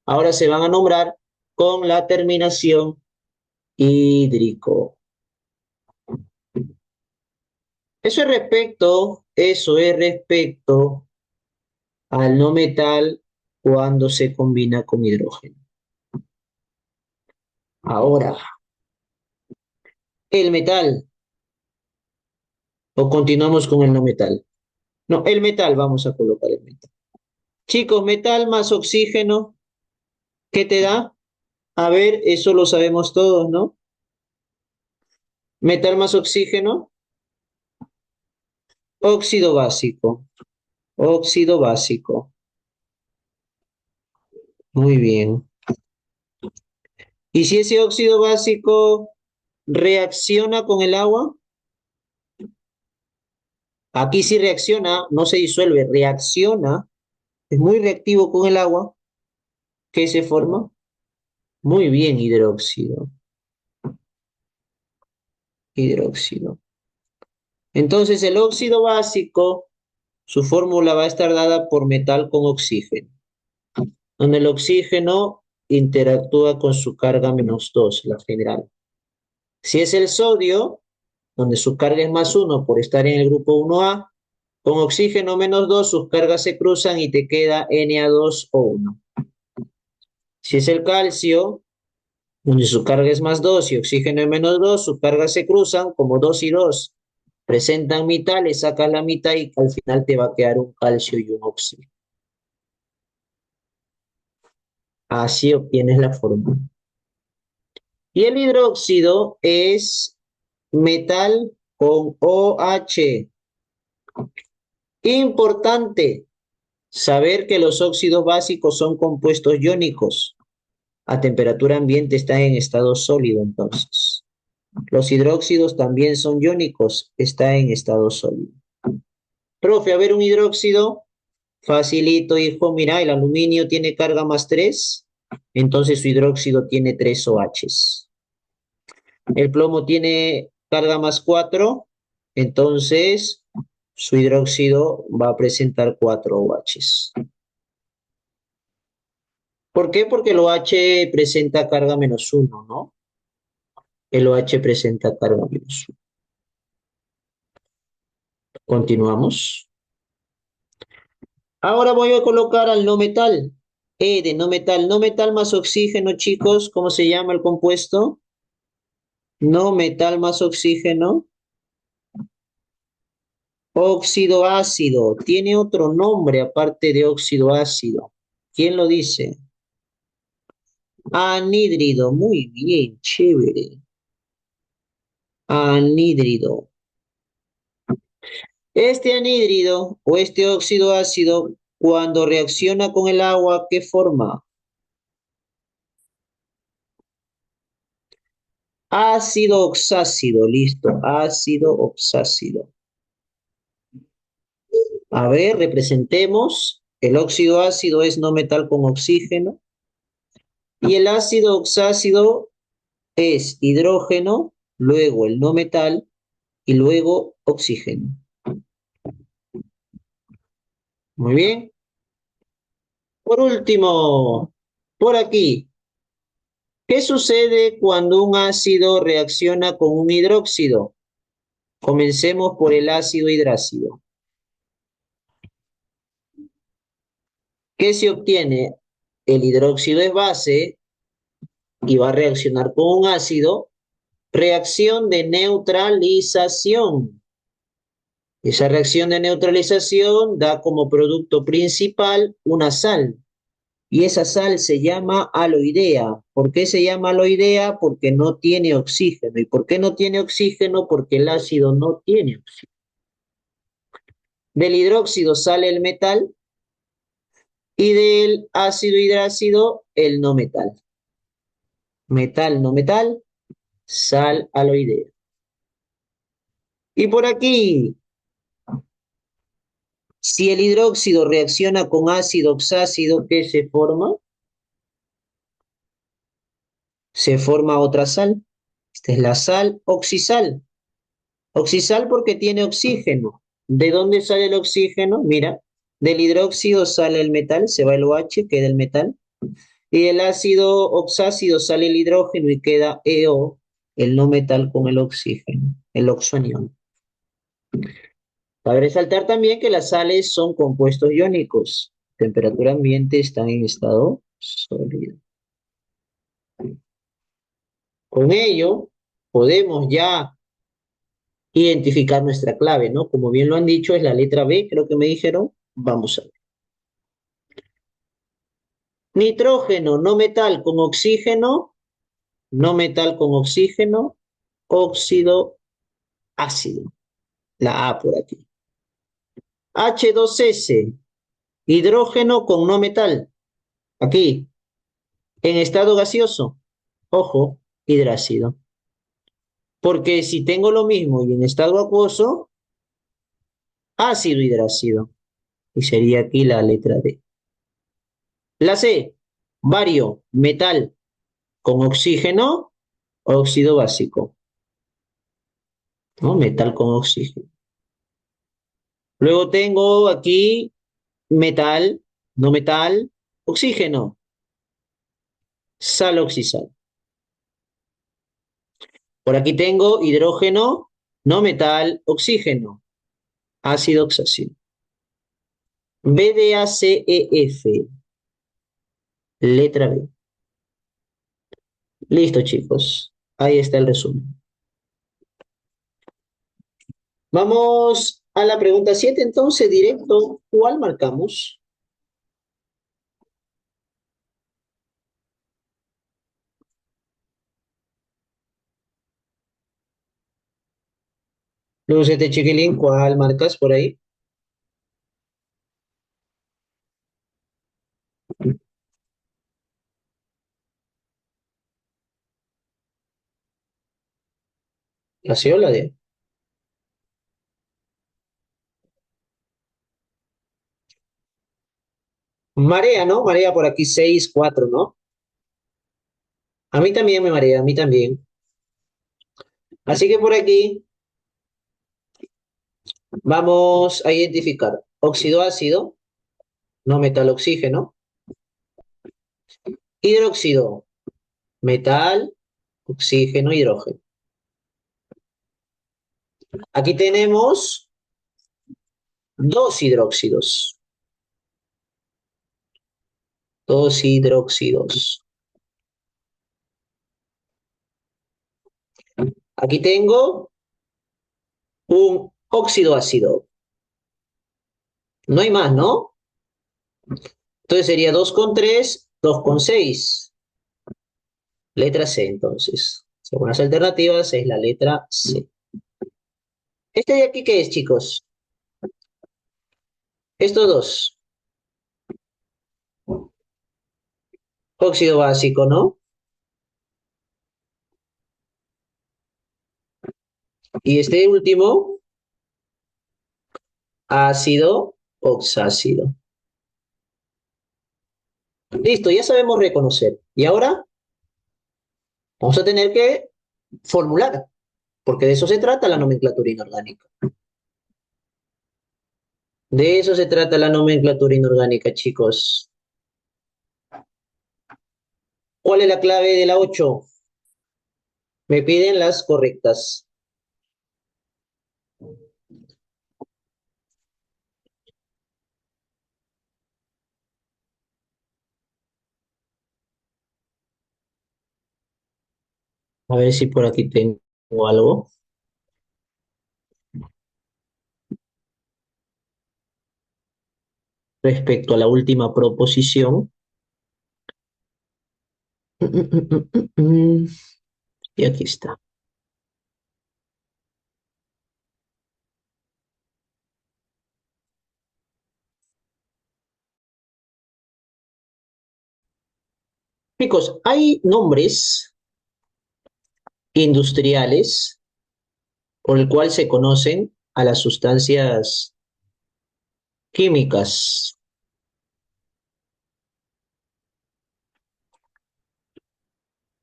ahora se van a nombrar con la terminación hídrico. Eso es respecto al no metal cuando se combina con hidrógeno. Ahora, el metal, o continuamos con el no metal. No, el metal, vamos a colocar el metal. Chicos, metal más oxígeno, ¿qué te da? A ver, eso lo sabemos todos, ¿no? Metal más oxígeno, óxido básico. Óxido básico. Muy bien. ¿Y si ese óxido básico reacciona con el agua? Aquí sí reacciona, no se disuelve, reacciona. Es muy reactivo con el agua. ¿Qué se forma? Muy bien, hidróxido. Hidróxido. Entonces, el óxido básico, su fórmula va a estar dada por metal con oxígeno, donde el oxígeno interactúa con su carga -2, la general. Si es el sodio, donde su carga es +1 por estar en el grupo 1A, con oxígeno -2 sus cargas se cruzan y te queda Na2O1. Si es el calcio, donde su carga es +2 y oxígeno es -2, sus cargas se cruzan como 2 y 2. Presentan mitad, le sacas la mitad y al final te va a quedar un calcio y un oxígeno. Así obtienes la fórmula. Y el hidróxido es metal con OH. Importante saber que los óxidos básicos son compuestos iónicos. A temperatura ambiente están en estado sólido, entonces. Los hidróxidos también son iónicos, está en estado sólido. Profe, a ver un hidróxido. Facilito, hijo. Mira, el aluminio tiene carga más 3, entonces su hidróxido tiene 3 OHs. El plomo tiene carga más 4, entonces su hidróxido va a presentar 4 OHs. ¿Por qué? Porque el OH presenta carga -1, ¿no? El OH presenta carga -1. Continuamos. Ahora voy a colocar al no metal. E de no metal. No metal más oxígeno, chicos. ¿Cómo se llama el compuesto? No metal más oxígeno. Óxido ácido. Tiene otro nombre aparte de óxido ácido. ¿Quién lo dice? Anhídrido. Muy bien, chévere. Anhídrido. Este anhídrido o este óxido ácido, cuando reacciona con el agua, ¿qué forma? Ácido oxácido, listo, ácido oxácido. A ver, representemos. El óxido ácido es no metal con oxígeno y el ácido oxácido es hidrógeno, luego el no metal y luego oxígeno. Muy bien. Por último, por aquí, ¿qué sucede cuando un ácido reacciona con un hidróxido? Comencemos por el ácido hidrácido. ¿Qué se obtiene? El hidróxido es base y va a reaccionar con un ácido. Reacción de neutralización. Esa reacción de neutralización da como producto principal una sal. Y esa sal se llama aloidea. ¿Por qué se llama aloidea? Porque no tiene oxígeno. ¿Y por qué no tiene oxígeno? Porque el ácido no tiene oxígeno. Del hidróxido sale el metal y del ácido hidrácido el no metal. Metal, no metal, sal aloidea. Y por aquí, si el hidróxido reacciona con ácido oxácido, ¿qué se forma? Se forma otra sal. Esta es la sal oxisal. Oxisal porque tiene oxígeno. ¿De dónde sale el oxígeno? Mira, del hidróxido sale el metal, se va el OH, queda el metal. Y del ácido oxácido sale el hidrógeno y queda EO, el no metal con el oxígeno, el oxonión. Cabe resaltar también que las sales son compuestos iónicos. Temperatura ambiente están en estado sólido. Con ello, podemos ya identificar nuestra clave, ¿no? Como bien lo han dicho, es la letra B, creo que me dijeron. Vamos a ver. Nitrógeno, no metal con oxígeno, no metal con oxígeno, óxido ácido. La A por aquí. H2S, hidrógeno con no metal. Aquí, en estado gaseoso. Ojo, hidrácido. Porque si tengo lo mismo y en estado acuoso, ácido hidrácido. Y sería aquí la letra D. La C, bario, metal con oxígeno, óxido básico. ¿No? Metal con oxígeno. Luego tengo aquí metal, no metal, oxígeno, sal oxisal. Por aquí tengo hidrógeno, no metal, oxígeno, ácido oxácido. BDACEF, letra B. Listo, chicos. Ahí está el resumen. Vamos a la pregunta 7, entonces, directo. ¿Cuál marcamos? Luego 7, chiquilín, ¿cuál marcas por ahí? ¿La C o la D? Marea, ¿no? Marea por aquí 6, 4, ¿no? A mí también me marea, a mí también. Así que por aquí vamos a identificar óxido ácido, no metal oxígeno, hidróxido, metal, oxígeno, hidrógeno. Aquí tenemos dos hidróxidos, dos hidróxidos. Aquí tengo un óxido ácido. No hay más, ¿no? Entonces sería 2,3, 2,6. Letra C, entonces. Según las alternativas, es la letra C. ¿Este de aquí qué es, chicos? Estos dos. Óxido básico, ¿no? Y este último, ácido oxácido. Listo, ya sabemos reconocer. Y ahora vamos a tener que formular, porque de eso se trata la nomenclatura inorgánica. De eso se trata la nomenclatura inorgánica, chicos. ¿Cuál es la clave de la 8? Me piden las correctas. A ver si por aquí tengo algo. Respecto a la última proposición. Y aquí está. Chicos, hay nombres industriales por el cual se conocen a las sustancias químicas.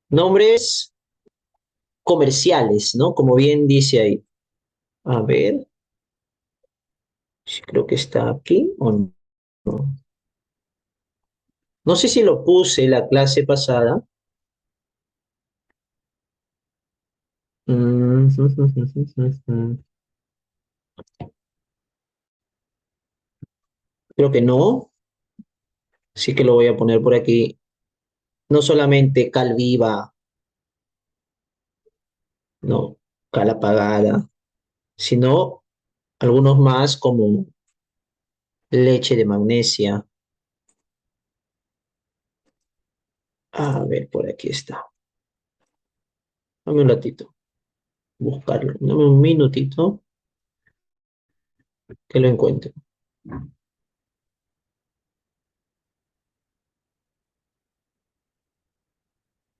Nombres comerciales, ¿no? Como bien dice ahí. A ver, creo que está aquí o no. No sé si lo puse la clase pasada. Mm, Creo que no. Así que lo voy a poner por aquí. No solamente cal viva, no, cal apagada, sino algunos más como leche de magnesia. A ver, por aquí está. Dame un ratito, buscarlo. Dame un minutito que lo encuentre.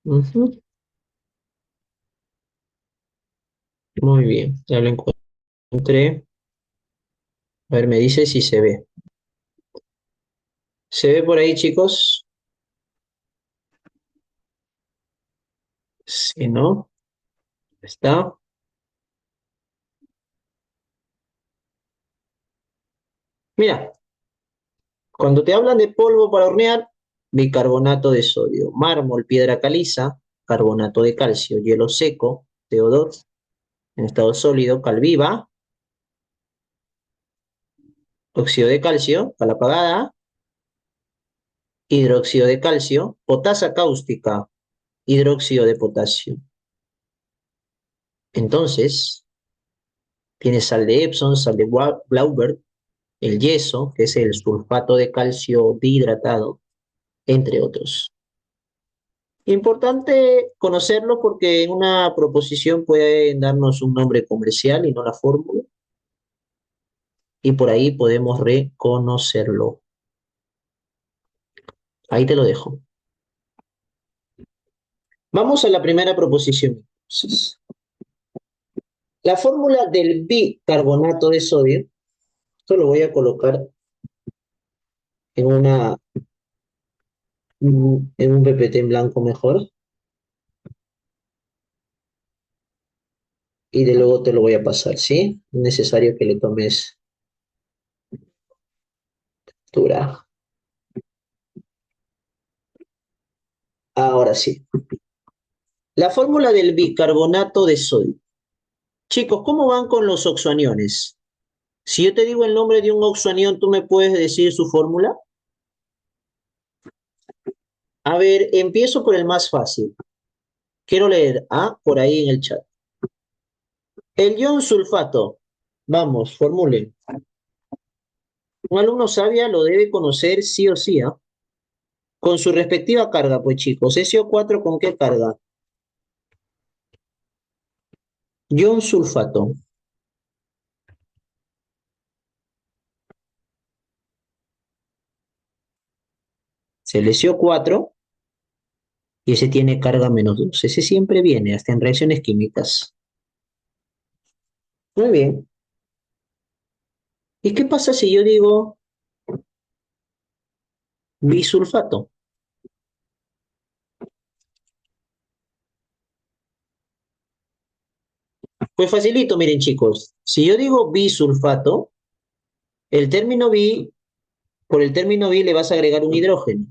Ujú. Muy bien, ya lo encontré. A ver, me dice si se ve. ¿Se ve por ahí, chicos? Si no, está. Mira, cuando te hablan de polvo para hornear, bicarbonato de sodio, mármol, piedra caliza, carbonato de calcio, hielo seco, CO2 en estado sólido, cal viva, óxido de calcio, cal apagada, hidróxido de calcio, potasa cáustica, hidróxido de potasio. Entonces, tienes sal de Epsom, sal de Glauber, el yeso, que es el sulfato de calcio dihidratado, entre otros. Importante conocerlo porque en una proposición pueden darnos un nombre comercial y no la fórmula, y por ahí podemos reconocerlo. Ahí te lo dejo. Vamos a la primera proposición. Entonces, la fórmula del bicarbonato de sodio, esto lo voy a colocar en una En un PPT en blanco mejor, y de luego te lo voy a pasar, ¿sí? Es necesario que le tomes captura. Ahora sí. La fórmula del bicarbonato de sodio. Chicos, ¿cómo van con los oxoaniones? Si yo te digo el nombre de un oxoanión, ¿tú me puedes decir su fórmula? A ver, empiezo por el más fácil. Quiero leer A por ahí en el chat. El ion sulfato. Vamos, formulen. Un alumno sabia lo debe conocer sí o sí, ¿ah? Con su respectiva carga, pues chicos. SO4, ¿con qué carga? Ion sulfato. Se le SO4 y ese tiene carga -2. Ese siempre viene, hasta en reacciones químicas. Muy bien. ¿Y qué pasa si yo digo bisulfato? Pues facilito, miren chicos. Si yo digo bisulfato, el término bi, por el término bi le vas a agregar un hidrógeno.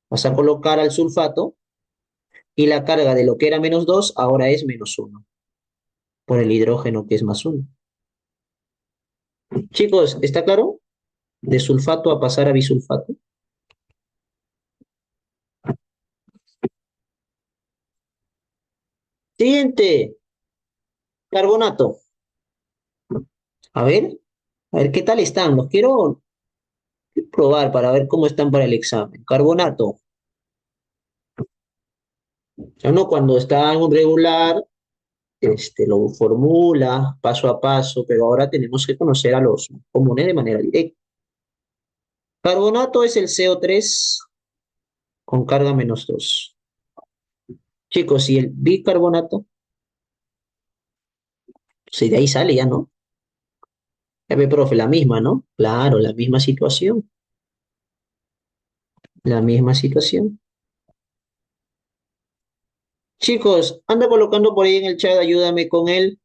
Vas a colocar al sulfato y la carga de lo que era -2 ahora es -1 por el hidrógeno que es +1. Chicos, ¿está claro? De sulfato a pasar a bisulfato. Siguiente, carbonato. A ver, a ver qué tal están. Los quiero probar para ver cómo están para el examen. Carbonato. Uno cuando está en un regular, lo formula paso a paso, pero ahora tenemos que conocer a los comunes de manera directa. Carbonato es el CO3 con carga -2. Chicos, y el bicarbonato, si de ahí sale ya, ¿no? Ya ve, profe, la misma, ¿no? Claro, la misma situación. La misma situación. Chicos, anda colocando por ahí en el chat, ayúdame con el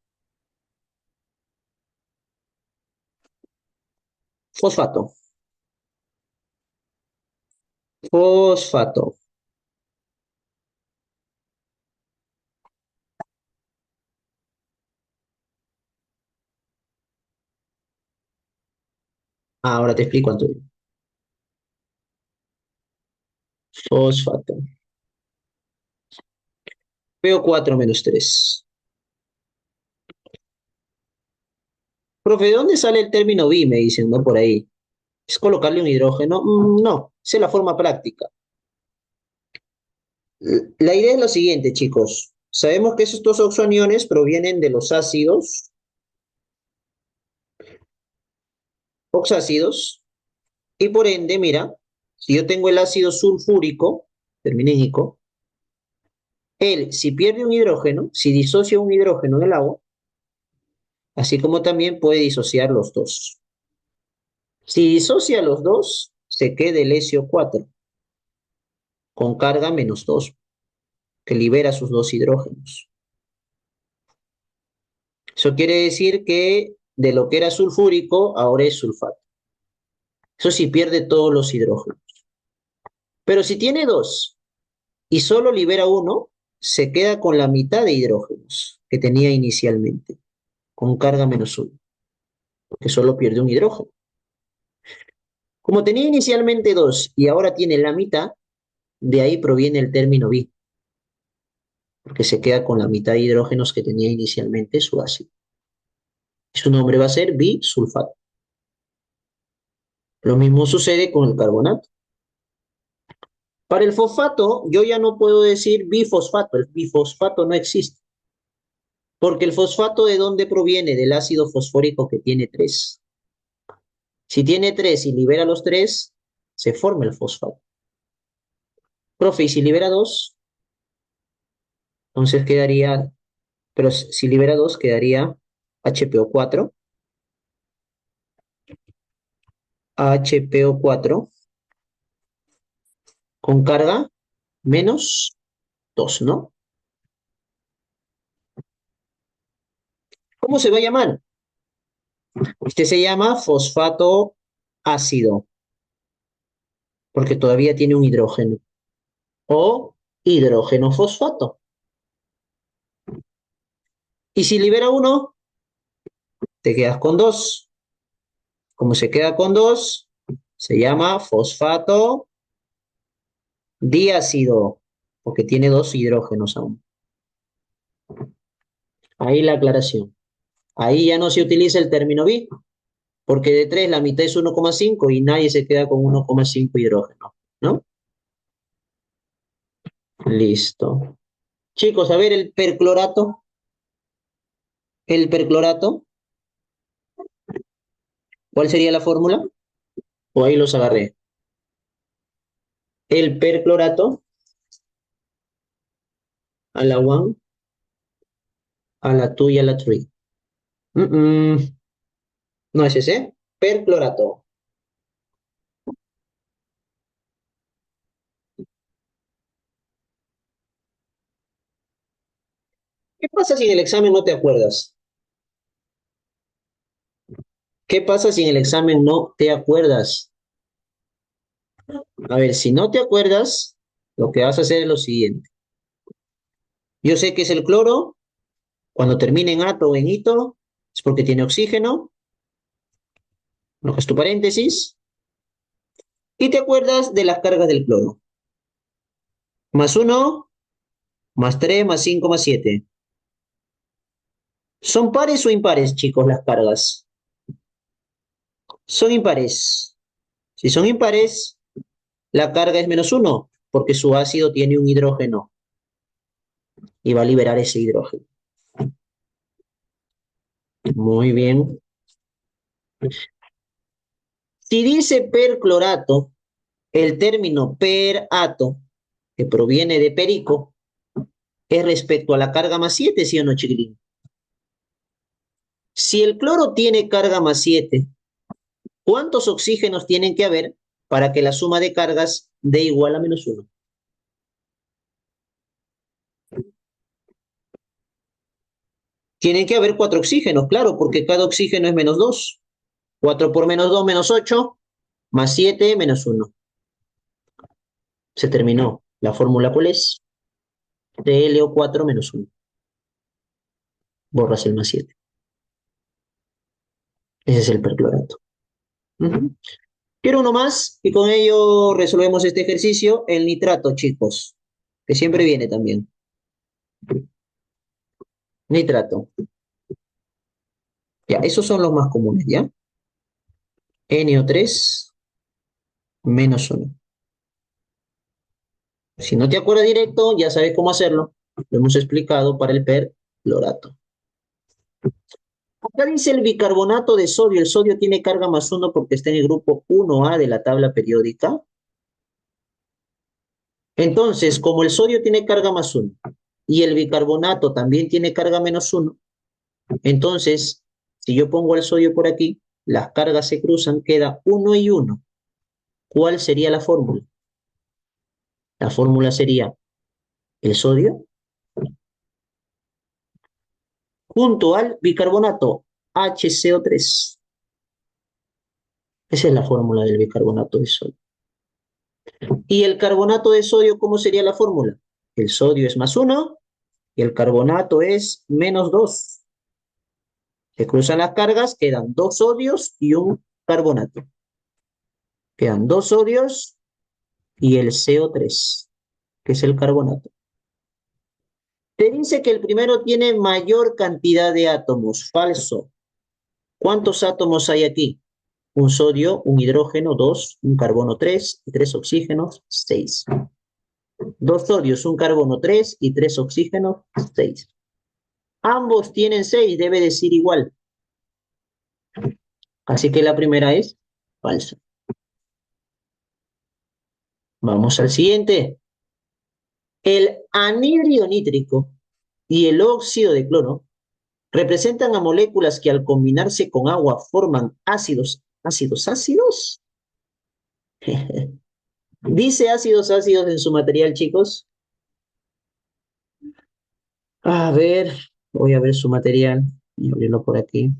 fosfato. Fosfato. Ahora te explico, Antonio. Fosfato. PO4-3. Profe, ¿de dónde sale el término bi? Me dicen, ¿no? Por ahí. ¿Es colocarle un hidrógeno? No, esa es la forma práctica. La idea es la siguiente, chicos. Sabemos que esos dos oxoaniones provienen de los ácidos oxácidos y por ende, mira, si yo tengo el ácido sulfúrico, terminínico, él, si pierde un hidrógeno, si disocia un hidrógeno del agua, así como también puede disociar los dos. Si disocia los dos, se queda el SO4 con carga -2, que libera sus dos hidrógenos. Eso quiere decir que de lo que era sulfúrico, ahora es sulfato. Eso sí pierde todos los hidrógenos. Pero si tiene dos y solo libera uno, se queda con la mitad de hidrógenos que tenía inicialmente, con carga -1, porque solo pierde un hidrógeno. Como tenía inicialmente dos y ahora tiene la mitad, de ahí proviene el término bi, porque se queda con la mitad de hidrógenos que tenía inicialmente su ácido. Y su nombre va a ser bisulfato. Lo mismo sucede con el carbonato. Para el fosfato, yo ya no puedo decir bifosfato, el bifosfato no existe, porque el fosfato ¿de dónde proviene? Del ácido fosfórico que tiene tres. Si tiene tres y libera los tres, se forma el fosfato. Profe, y si libera dos, entonces quedaría, pero si libera dos, quedaría HPO4, HPO4, con carga menos 2, ¿no? ¿Cómo se va a llamar? Este se llama fosfato ácido, porque todavía tiene un hidrógeno. O hidrógeno fosfato. Y si libera uno, te quedas con dos. Como se queda con dos, se llama fosfato diácido, porque tiene dos hidrógenos aún. Ahí la aclaración. Ahí ya no se utiliza el término bi, porque de 3 la mitad es 1,5 y nadie se queda con 1,5 hidrógeno, ¿no? Listo. Chicos, a ver el perclorato. El perclorato, ¿cuál sería la fórmula? O ahí los agarré. El perclorato a la 1, a la 2 y a la 3. No es ese. Perclorato. ¿Qué pasa si en el examen no te acuerdas? ¿Qué pasa si en el examen no te acuerdas? A ver, si no te acuerdas, lo que vas a hacer es lo siguiente. Yo sé que es el cloro. Cuando termine en ato o en ito, es porque tiene oxígeno. Enojas tu paréntesis. Y te acuerdas de las cargas del cloro. Más uno, más 3, más 5, más 7. ¿Son pares o impares, chicos, las cargas? Son impares. Si son impares, la carga es menos uno, porque su ácido tiene un hidrógeno y va a liberar ese hidrógeno. Muy bien. Si dice perclorato, el término perato, que proviene de perico, es respecto a la carga más 7, ¿sí o no, chiquilín? Si el cloro tiene carga más 7, ¿cuántos oxígenos tienen que haber para que la suma de cargas dé igual a menos uno? Tienen que haber 4 oxígenos, claro, porque cada oxígeno es menos 2. 4 por menos 2 menos 8, más 7 menos uno. Se terminó. ¿La fórmula cuál es? TLO4 menos uno. Borras el más 7. Ese es el perclorato. Uh-huh. Quiero uno más y con ello resolvemos este ejercicio. El nitrato, chicos, que siempre viene también. Nitrato. Ya, esos son los más comunes, ¿ya? NO3 menos uno. Si no te acuerdas directo, ya sabes cómo hacerlo. Lo hemos explicado para el perclorato. Acá dice el bicarbonato de sodio. El sodio tiene carga más uno porque está en el grupo 1A de la tabla periódica. Entonces, como el sodio tiene carga más uno y el bicarbonato también tiene carga menos uno, entonces, si yo pongo el sodio por aquí, las cargas se cruzan, queda uno y uno. ¿Cuál sería la fórmula? La fórmula sería el sodio junto al bicarbonato HCO3. Esa es la fórmula del bicarbonato de sodio. ¿Y el carbonato de sodio, cómo sería la fórmula? El sodio es más uno y el carbonato es menos 2. Se cruzan las cargas, quedan dos sodios y un carbonato. Quedan dos sodios y el CO3, que es el carbonato. Te dice que el primero tiene mayor cantidad de átomos. Falso. ¿Cuántos átomos hay aquí? Un sodio, un hidrógeno, dos, un carbono, tres, y tres oxígenos, seis. Dos sodios, un carbono, tres, y tres oxígenos, seis. Ambos tienen seis, debe decir igual. Así que la primera es falsa. Vamos al siguiente. El anhidrio nítrico y el óxido de cloro representan a moléculas que al combinarse con agua forman ácidos. ¿Ácidos? Dice ácidos ácidos en su material, chicos. A ver, voy a ver su material y abrirlo por aquí.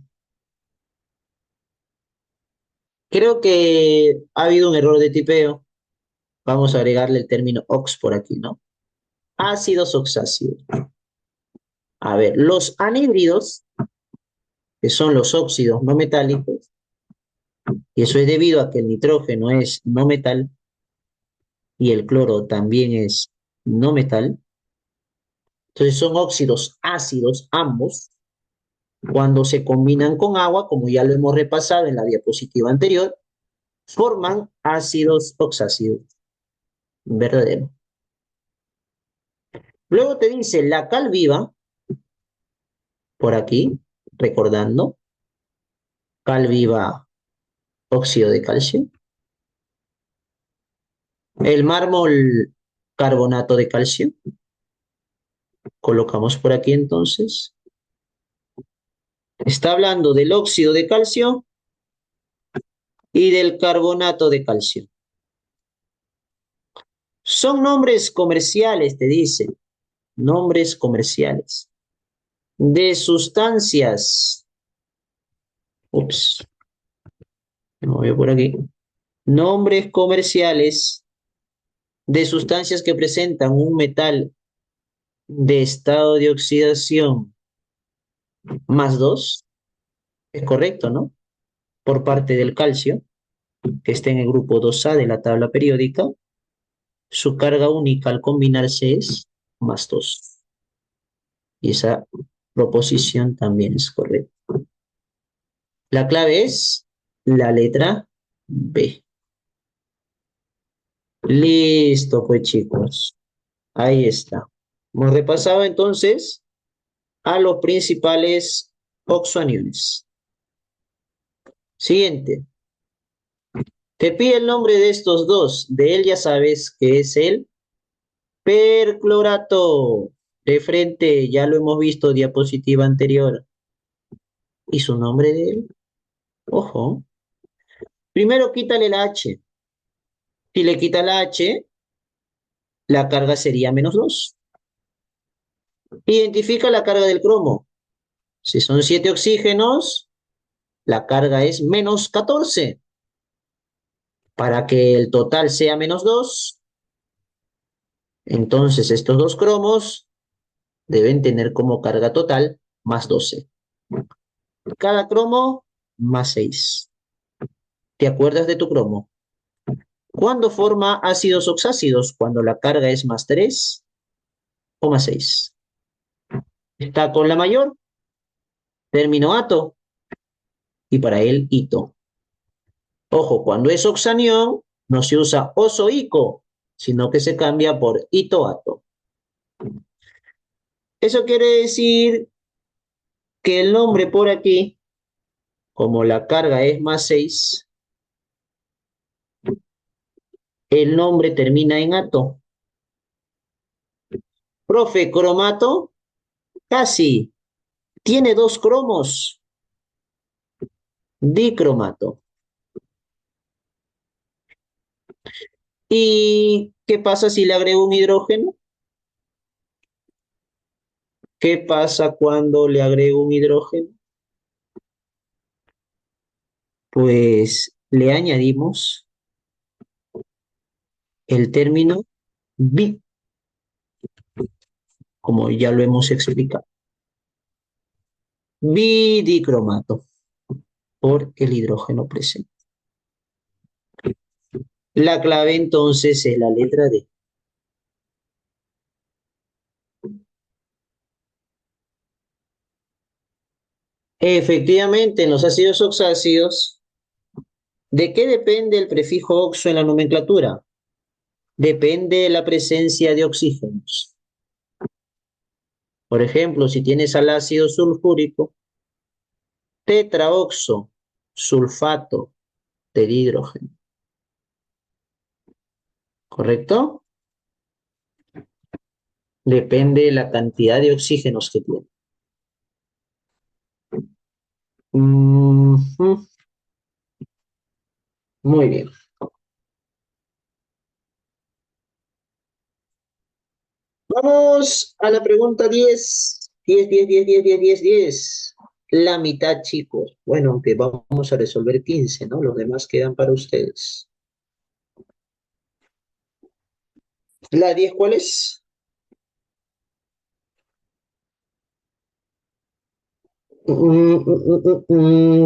Creo que ha habido un error de tipeo. Vamos a agregarle el término ox por aquí, ¿no? Ácidos oxácidos. A ver, los anhídridos, que son los óxidos no metálicos, y eso es debido a que el nitrógeno es no metal y el cloro también es no metal. Entonces son óxidos ácidos ambos. Cuando se combinan con agua, como ya lo hemos repasado en la diapositiva anterior, forman ácidos oxácidos. Verdadero. Luego te dice la cal viva, por aquí, recordando, cal viva, óxido de calcio. El mármol, carbonato de calcio. Colocamos por aquí entonces. Está hablando del óxido de calcio y del carbonato de calcio. Son nombres comerciales, te dice. Nombres comerciales. De sustancias. Ups, me voy por aquí. Nombres comerciales de sustancias que presentan un metal de estado de oxidación más 2. Es correcto, ¿no? Por parte del calcio, que está en el grupo 2A de la tabla periódica, su carga única al combinarse es más 2. Y esa proposición también es correcta. La clave es la letra B. Listo, pues chicos. Ahí está. Hemos repasado entonces a los principales oxoaniones. Siguiente. Te pide el nombre de estos dos. De él ya sabes que es el perclorato. De frente, ya lo hemos visto, diapositiva anterior. ¿Y su nombre de él? Ojo. Primero quítale la H. Si le quita la H, la carga sería menos 2. Identifica la carga del cromo. Si son 7 oxígenos, la carga es menos 14. Para que el total sea menos 2, entonces estos dos cromos deben tener como carga total más 12. Cada cromo más 6. ¿Te acuerdas de tu cromo? ¿Cuándo forma ácidos oxácidos? Cuando la carga es más 3 o más 6. Está con la mayor, término ato, y para él ito. Ojo, cuando es oxanión, no se usa oso-ico, sino que se cambia por ito-ato. Eso quiere decir que el nombre por aquí, como la carga es más 6, el nombre termina en ato. Profe, cromato, casi. Tiene dos cromos. Dicromato. ¿Y qué pasa si le agrego un hidrógeno? ¿Qué pasa cuando le agrego un hidrógeno? Pues le añadimos el término bi, como ya lo hemos explicado. Bidicromato, por el hidrógeno presente. La clave entonces es la letra D. Efectivamente, en los ácidos oxácidos, ¿de qué depende el prefijo oxo en la nomenclatura? Depende de la presencia de oxígenos. Por ejemplo, si tienes al ácido sulfúrico, tetraoxo, sulfato de hidrógeno. ¿Correcto? Depende de la cantidad de oxígenos que tiene. Muy bien. Vamos a la pregunta 10, 10, 10, 10, 10, 10, 10, 10. La mitad, chicos. Bueno, aunque vamos a resolver 15, ¿no? Los demás quedan para ustedes. ¿La 10 cuál es?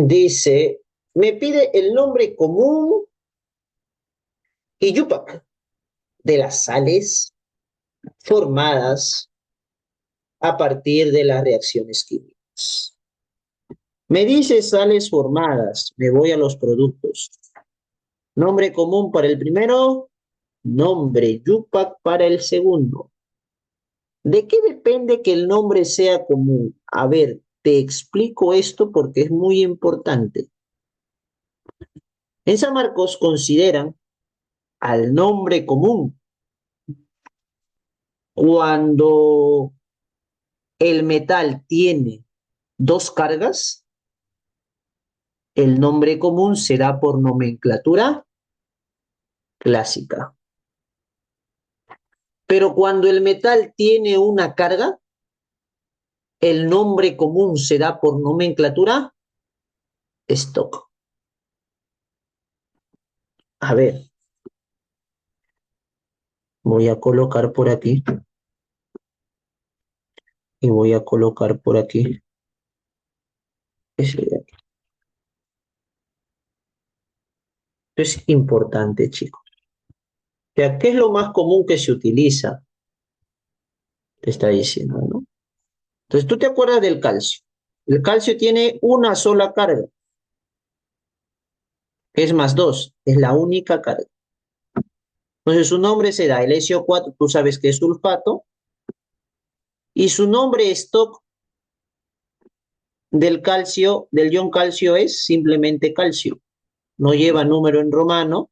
Dice, me pide el nombre común y Yupac de las sales formadas a partir de las reacciones químicas. Me dice sales formadas, me voy a los productos. Nombre común para el primero, nombre Yupac para el segundo. ¿De qué depende que el nombre sea común? A ver, te explico esto porque es muy importante. En San Marcos consideran al nombre común cuando el metal tiene dos cargas, el nombre común será por nomenclatura clásica. Pero cuando el metal tiene una carga, el nombre común será por nomenclatura stock. A ver, voy a colocar por aquí y voy a colocar por aquí. Esto es importante, chicos. Ya, ¿qué es lo más común que se utiliza? Te está diciendo, ¿no? Entonces, tú te acuerdas del calcio. El calcio tiene una sola carga, es más dos, es la única carga. Entonces, su nombre será el SO4, tú sabes que es sulfato, y su nombre stock del calcio, del ion calcio es simplemente calcio. No lleva número en romano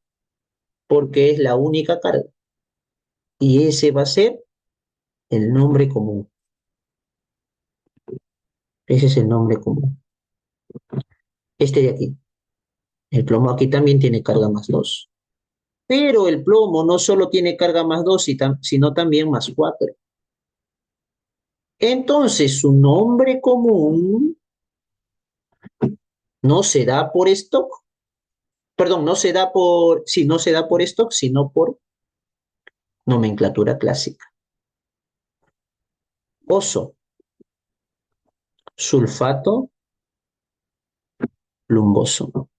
porque es la única carga. Y ese va a ser el nombre común. Ese es el nombre común. Este de aquí. El plomo aquí también tiene carga más 2. Pero el plomo no solo tiene carga más 2, sino también más 4. Entonces, su nombre común no se da por stock. Perdón, no se da por, sí, no se da por stock, sino por nomenclatura clásica. Oso, sulfato, lumboso.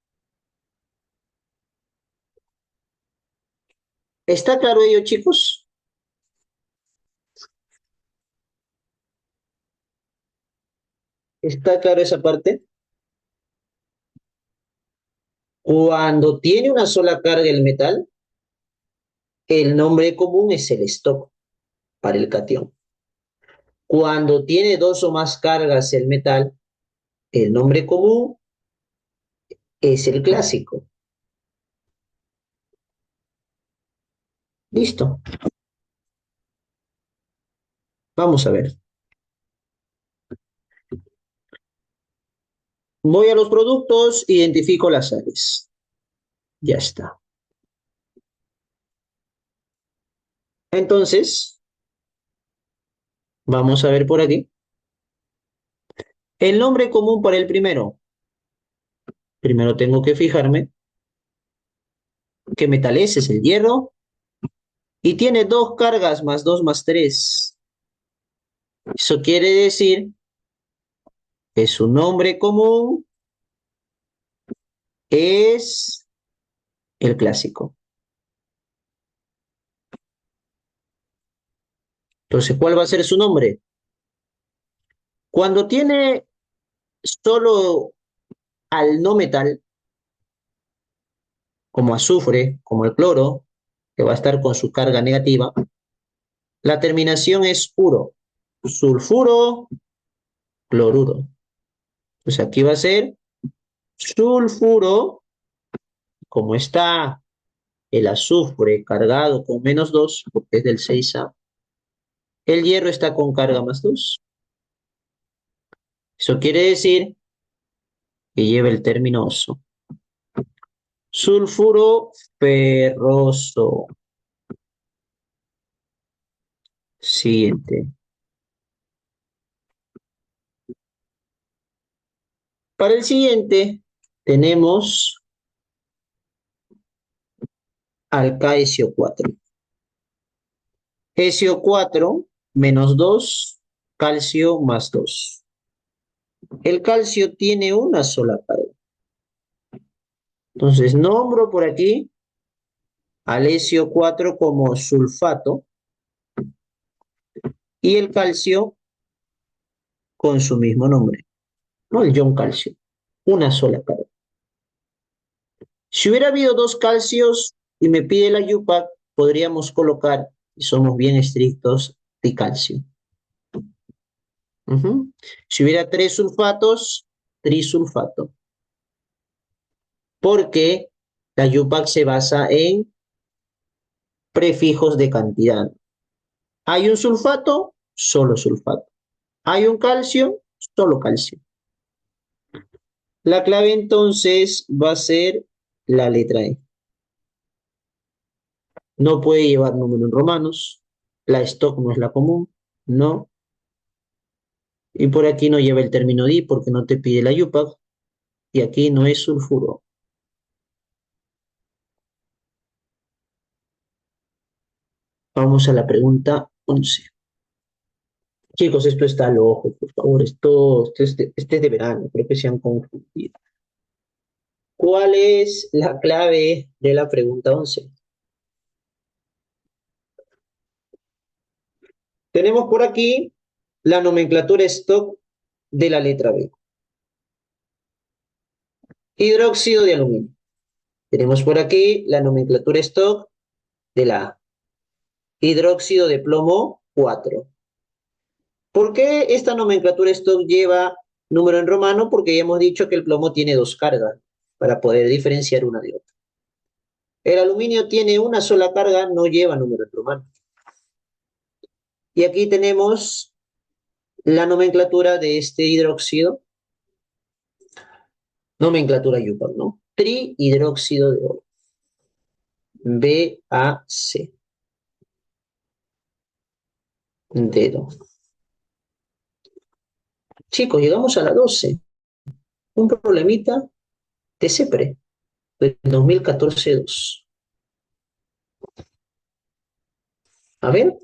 ¿Está claro ello, chicos? ¿Está claro esa parte? Cuando tiene una sola carga el metal, el nombre común es el stock para el catión. Cuando tiene dos o más cargas el metal, el nombre común es el clásico. Listo. Vamos a ver. Voy a los productos, identifico las sales. Ya está. Entonces, vamos a ver por aquí. El nombre común para el primero. Primero tengo que fijarme qué metal es el hierro. Y tiene dos cargas más 2 más 3. Eso quiere decir que su nombre común es el clásico. Entonces, ¿cuál va a ser su nombre? Cuando tiene solo al no metal, como azufre, como el cloro, que va a estar con su carga negativa, la terminación es uro, sulfuro, cloruro. Pues aquí va a ser sulfuro, como está el azufre cargado con menos 2 porque es del 6A, el hierro está con carga más 2. Eso quiere decir que lleva el término oso. Sulfuro ferroso. Siguiente. Para el siguiente tenemos al KSO4. SO4 menos 2, calcio más 2. El calcio tiene una sola carga. Entonces nombro por aquí al SO4 como sulfato y el calcio con su mismo nombre, ¿no? El ion calcio. Una sola carga. Si hubiera habido dos calcios y me pide la UPAC, podríamos colocar, y somos bien estrictos, dicalcio. Si hubiera tres sulfatos, trisulfato. Porque la UPAC se basa en prefijos de cantidad. Hay un sulfato, solo sulfato. Hay un calcio, solo calcio. La clave entonces va a ser la letra E. No puede llevar número en romanos. La stock no es la común. No. Y por aquí no lleva el término di porque no te pide la UPAC. Y aquí no es sulfuro. Vamos a la pregunta 11. Chicos, esto está al ojo, por favor. Este es de verano, creo que se han confundido. ¿Cuál es la clave de la pregunta 11? Tenemos por aquí la nomenclatura stock de la letra B. Hidróxido de aluminio. Tenemos por aquí la nomenclatura stock de la A. Hidróxido de plomo 4. ¿Por qué esta nomenclatura stock lleva número en romano? Porque ya hemos dicho que el plomo tiene dos cargas para poder diferenciar una de otra. El aluminio tiene una sola carga, no lleva número en romano. Y aquí tenemos la nomenclatura de este hidróxido, nomenclatura IUPAC, ¿no? Trihidróxido de oro, BAC, dedo. Chicos, llegamos a la 12. Un problemita de CEPRE, del 2014-2. A ver,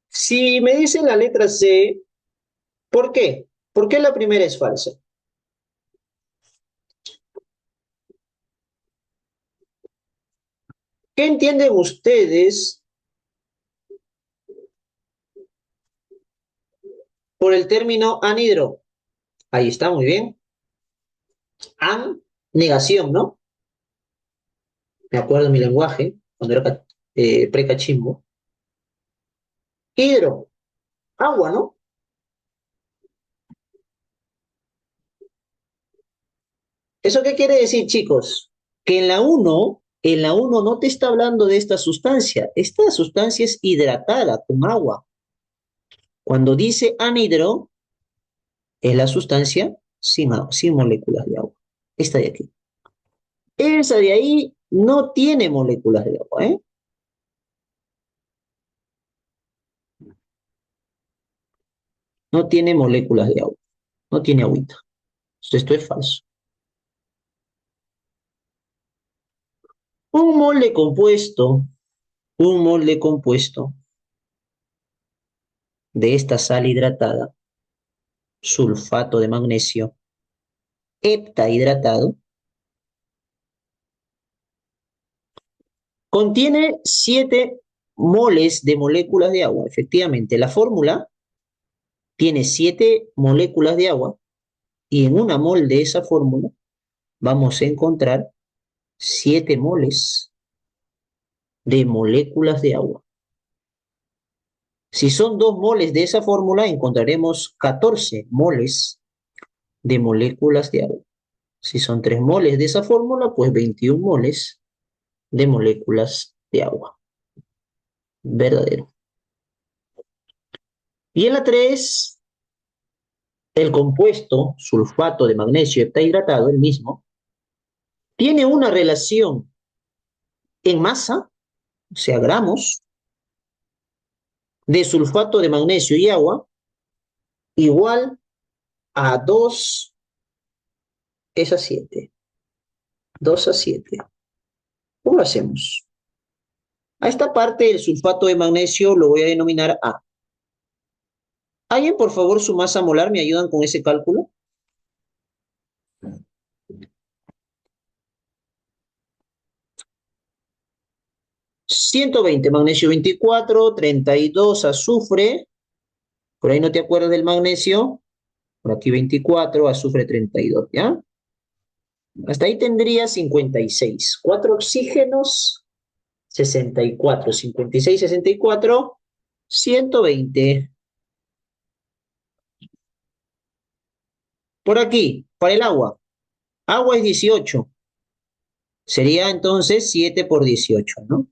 si me dice la letra C, ¿por qué? ¿Por qué la primera es falsa? ¿Qué entienden ustedes por el término anhidro? Ahí está, muy bien. An, negación, ¿no? Me acuerdo de mi lenguaje, cuando era precachimbo. Hidro, agua, ¿no? ¿Eso qué quiere decir, chicos? Que en la uno no te está hablando de esta sustancia. Esta sustancia es hidratada con agua. Cuando dice anhidro, es la sustancia sin moléculas de agua. Esta de aquí. Esa de ahí no tiene moléculas de agua, ¿eh? No tiene moléculas de agua. No tiene agüita. Entonces, esto es falso. Un molde compuesto, un molde compuesto de esta sal hidratada, sulfato de magnesio, heptahidratado, contiene 7 moles de moléculas de agua. Efectivamente, la fórmula tiene 7 moléculas de agua y en una mol de esa fórmula vamos a encontrar 7 moles de moléculas de agua. Si son 2 moles de esa fórmula, encontraremos 14 moles de moléculas de agua. Si son 3 moles de esa fórmula, pues 21 moles de moléculas de agua. Verdadero. Y en la 3, el compuesto sulfato de magnesio heptahidratado, el mismo, tiene una relación en masa, o sea, gramos, de sulfato de magnesio y agua, igual a 2 es a 7. 2 a 7. ¿Cómo lo hacemos? A esta parte del sulfato de magnesio lo voy a denominar A. ¿Alguien, por favor, su masa molar, me ayudan con ese cálculo? 120, magnesio 24, 32, azufre. Por ahí no te acuerdas del magnesio. Por aquí 24, azufre 32, ¿ya? Hasta ahí tendría 56. 4 oxígenos, 64. 56, 64, 120. Por aquí, para el agua. Agua es 18. Sería entonces 7 por 18, ¿no?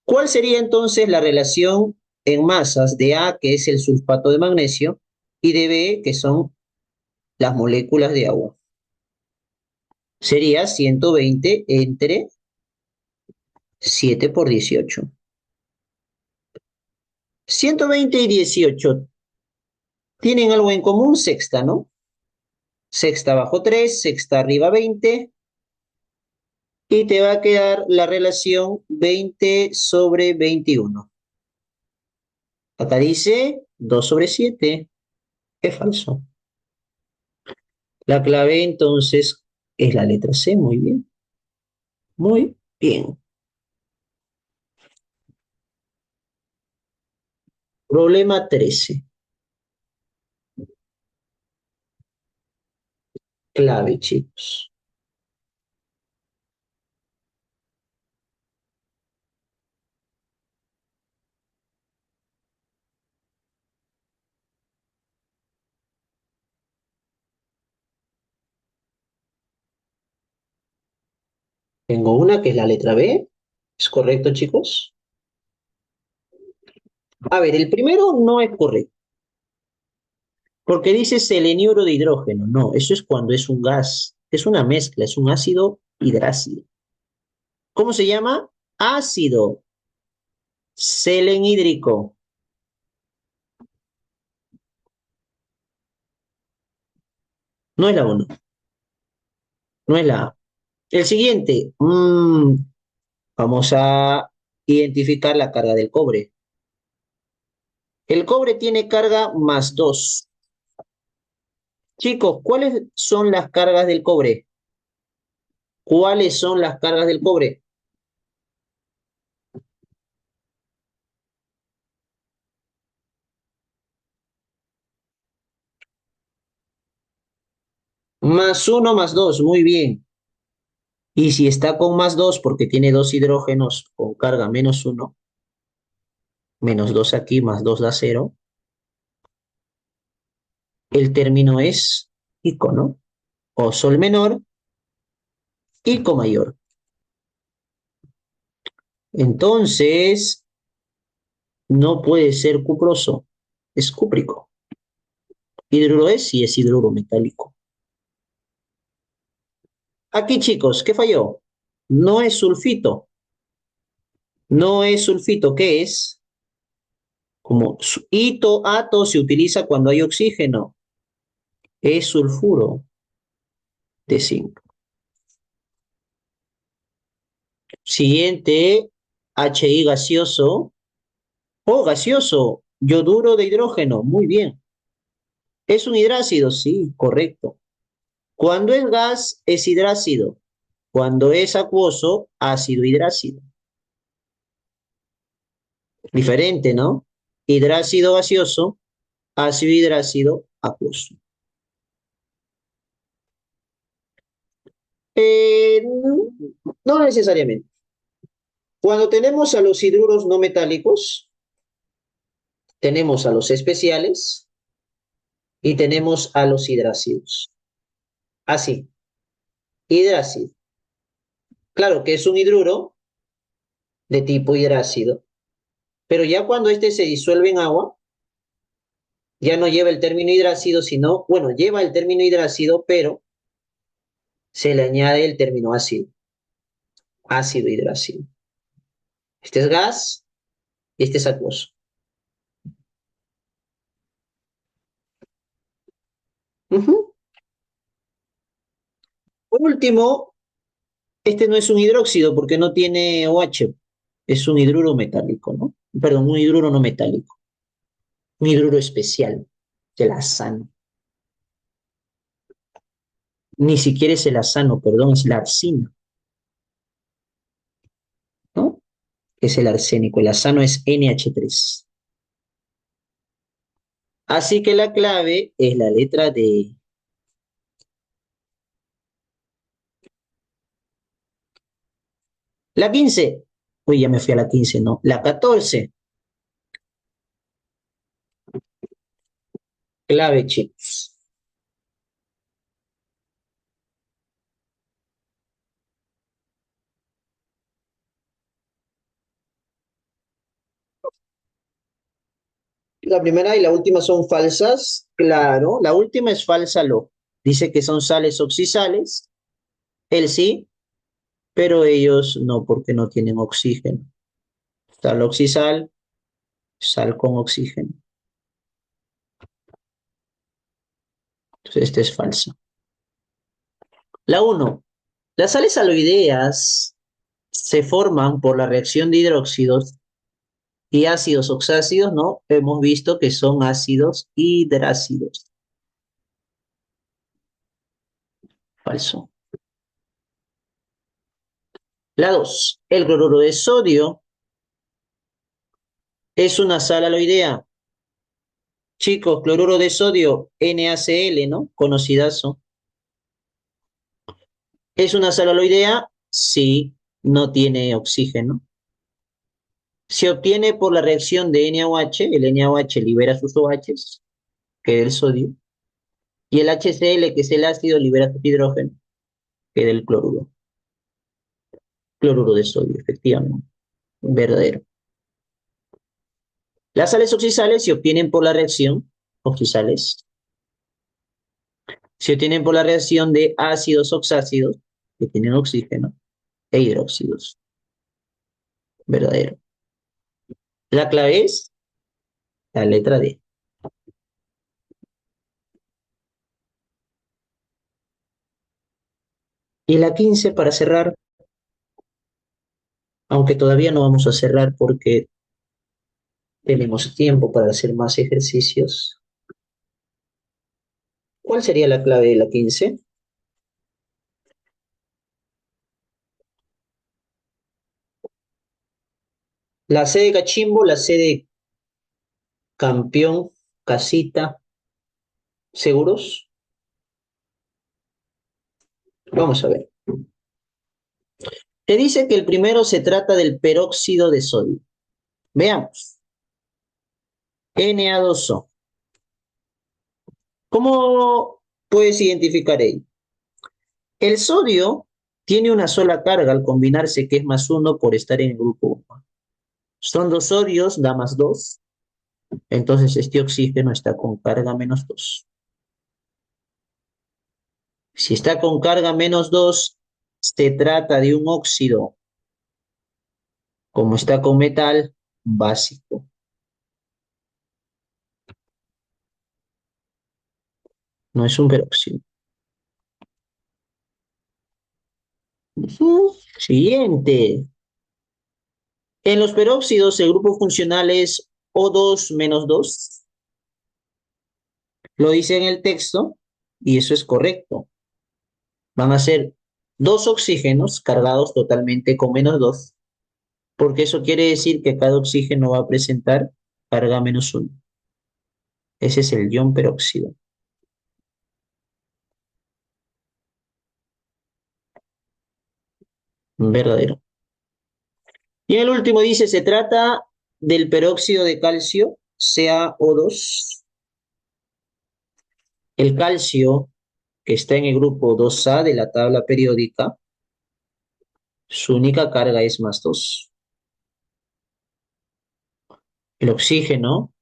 ¿Cuál sería entonces la relación en masas de A, que es el sulfato de magnesio, y de B, que son las moléculas de agua? Sería 120 entre 7 por 18. 120 y 18 tienen algo en común, sexta, ¿no? Sexta abajo 3, sexta arriba 20, y te va a quedar la relación 20 sobre 21. Acá dice 2 sobre 7, es falso. La clave entonces es la letra C, muy bien. Muy bien. Problema 13. Clave, chicos. Tengo una que es la letra B. ¿Es correcto, chicos? A ver, el primero no es correcto, porque dice seleniuro de hidrógeno. No, eso es cuando es un gas. Es una mezcla, es un ácido hidrácido. ¿Cómo se llama? Ácido selenhídrico. No es la uno, no es la A. El siguiente, vamos a identificar la carga del cobre. El cobre tiene carga más 2. Chicos, ¿cuáles son las cargas del cobre? ¿Cuáles son las cargas del cobre? Más uno, más 2, muy bien. Y si está con más 2 porque tiene dos hidrógenos con carga menos uno, menos 2 aquí, más 2 da cero, el término es ico, ¿no? O sol menor, ico mayor. Entonces, no puede ser cuproso, es cúprico. Hidruro es y es hidruro metálico. Aquí, chicos, ¿qué falló? No es sulfito. No es sulfito, ¿qué es? Como hito, ato se utiliza cuando hay oxígeno. Es sulfuro de zinc. Siguiente, HI gaseoso. Oh, gaseoso, yoduro de hidrógeno. Muy bien. ¿Es un hidrácido? Sí, correcto. Cuando es gas, es hidrácido. Cuando es acuoso, ácido hidrácido. Diferente, ¿no? Hidrácido gaseoso, ácido hidrácido acuoso. No necesariamente. Cuando tenemos a los hidruros no metálicos, tenemos a los especiales y tenemos a los hidrácidos. Así, hidrácido. Claro que es un hidruro de tipo hidrácido, pero ya cuando este se disuelve en agua, ya no lleva el término hidrácido, sino, bueno, lleva el término hidrácido, pero se le añade el término ácido, ácido hidrácido. Este es gas y este es acuoso. Ujú. Por último, este no es un hidróxido porque no tiene OH, es un hidruro metálico, ¿no? Perdón, un hidruro no metálico, un hidruro especial, el asano. Ni siquiera es el asano, perdón, es la arsina, ¿no? Es el arsénico, el asano es NH3. Así que la clave es la letra D. La 15, uy, ya me fui a la 15, no. La 14, clave, chicos. La primera y la última son falsas, claro. La última es falsa, lo. Dice que son sales oxisales, él sí, pero ellos no, porque no tienen oxígeno. Sal oxisal, sal con oxígeno. Entonces, esta es falsa. La uno, las sales aloideas se forman por la reacción de hidróxidos y ácidos oxácidos, ¿no? Hemos visto que son ácidos hidrácidos. Falso. La 2, el cloruro de sodio es una sal aloidea. Chicos, cloruro de sodio, NaCl, ¿no? Conocidazo. ¿Es una sal aloidea? Sí, no tiene oxígeno. Se obtiene por la reacción de NaOH, el NaOH libera sus OHs, que es el sodio, y el HCl, que es el ácido, libera sus hidrógenos, que es el cloruro. Cloruro de sodio, efectivamente, verdadero. Las sales oxisales se obtienen por la reacción, oxisales, se obtienen por la reacción de ácidos oxácidos, que tienen oxígeno, e hidróxidos, verdadero. La clave es la letra D. Y la 15 para cerrar, aunque todavía no vamos a cerrar porque tenemos tiempo para hacer más ejercicios. ¿Cuál sería la clave de la 15? La C de cachimbo, la C de campeón, casita, ¿seguros? Vamos a ver. Te dice que el primero se trata del peróxido de sodio. Veamos. Na2O. ¿Cómo puedes identificar ello? El sodio tiene una sola carga al combinarse, que es más uno por estar en el grupo 1. Son dos sodios, da más 2. Entonces este oxígeno está con carga menos 2. Si está con carga menos 2, se trata de un óxido, como está con metal, básico. No es un peróxido. Siguiente. En los peróxidos, el grupo funcional es O2 menos 2. Lo dice en el texto y eso es correcto. Van a ser dos oxígenos cargados totalmente con menos 2, porque eso quiere decir que cada oxígeno va a presentar carga menos 1. Ese es el ion peróxido. Verdadero. Y el último dice, se trata del peróxido de calcio, CaO2. El calcio, que está en el grupo 2A de la tabla periódica, su única carga es más 2. El oxígeno,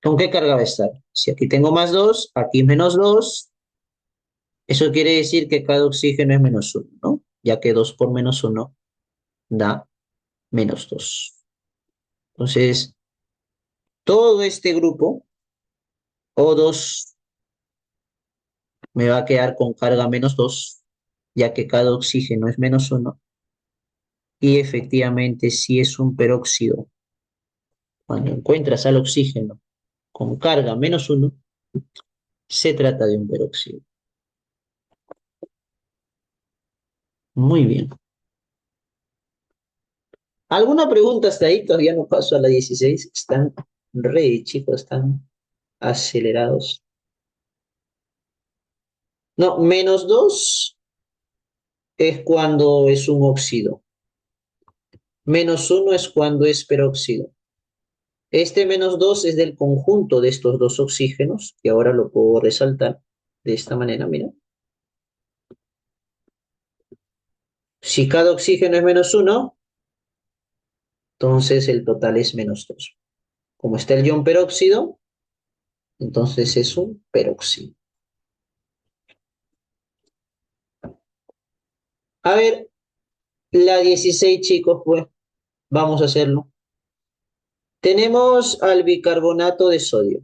¿con qué carga va a estar? Si aquí tengo más 2, aquí menos 2, Eso quiere decir que cada oxígeno es menos uno, ¿no? Ya que 2 por menos uno da menos 2. Entonces, todo este grupo, O2, me va a quedar con carga menos 2, ya que cada oxígeno es menos uno. Y efectivamente, si es un peróxido, cuando encuentras al oxígeno con carga menos uno, se trata de un peróxido. Muy bien. ¿Alguna pregunta hasta ahí? Todavía no paso a la 16. Están ready, chicos, están acelerados. No, menos 2 es cuando es un óxido. Menos uno es cuando es peróxido. Este menos 2 es del conjunto de estos dos oxígenos, que ahora lo puedo resaltar de esta manera, mira. Si cada oxígeno es menos uno, entonces el total es menos 2. Como está el ion peróxido, entonces es un peróxido. A ver, la 16, chicos, pues vamos a hacerlo. Tenemos al bicarbonato de sodio,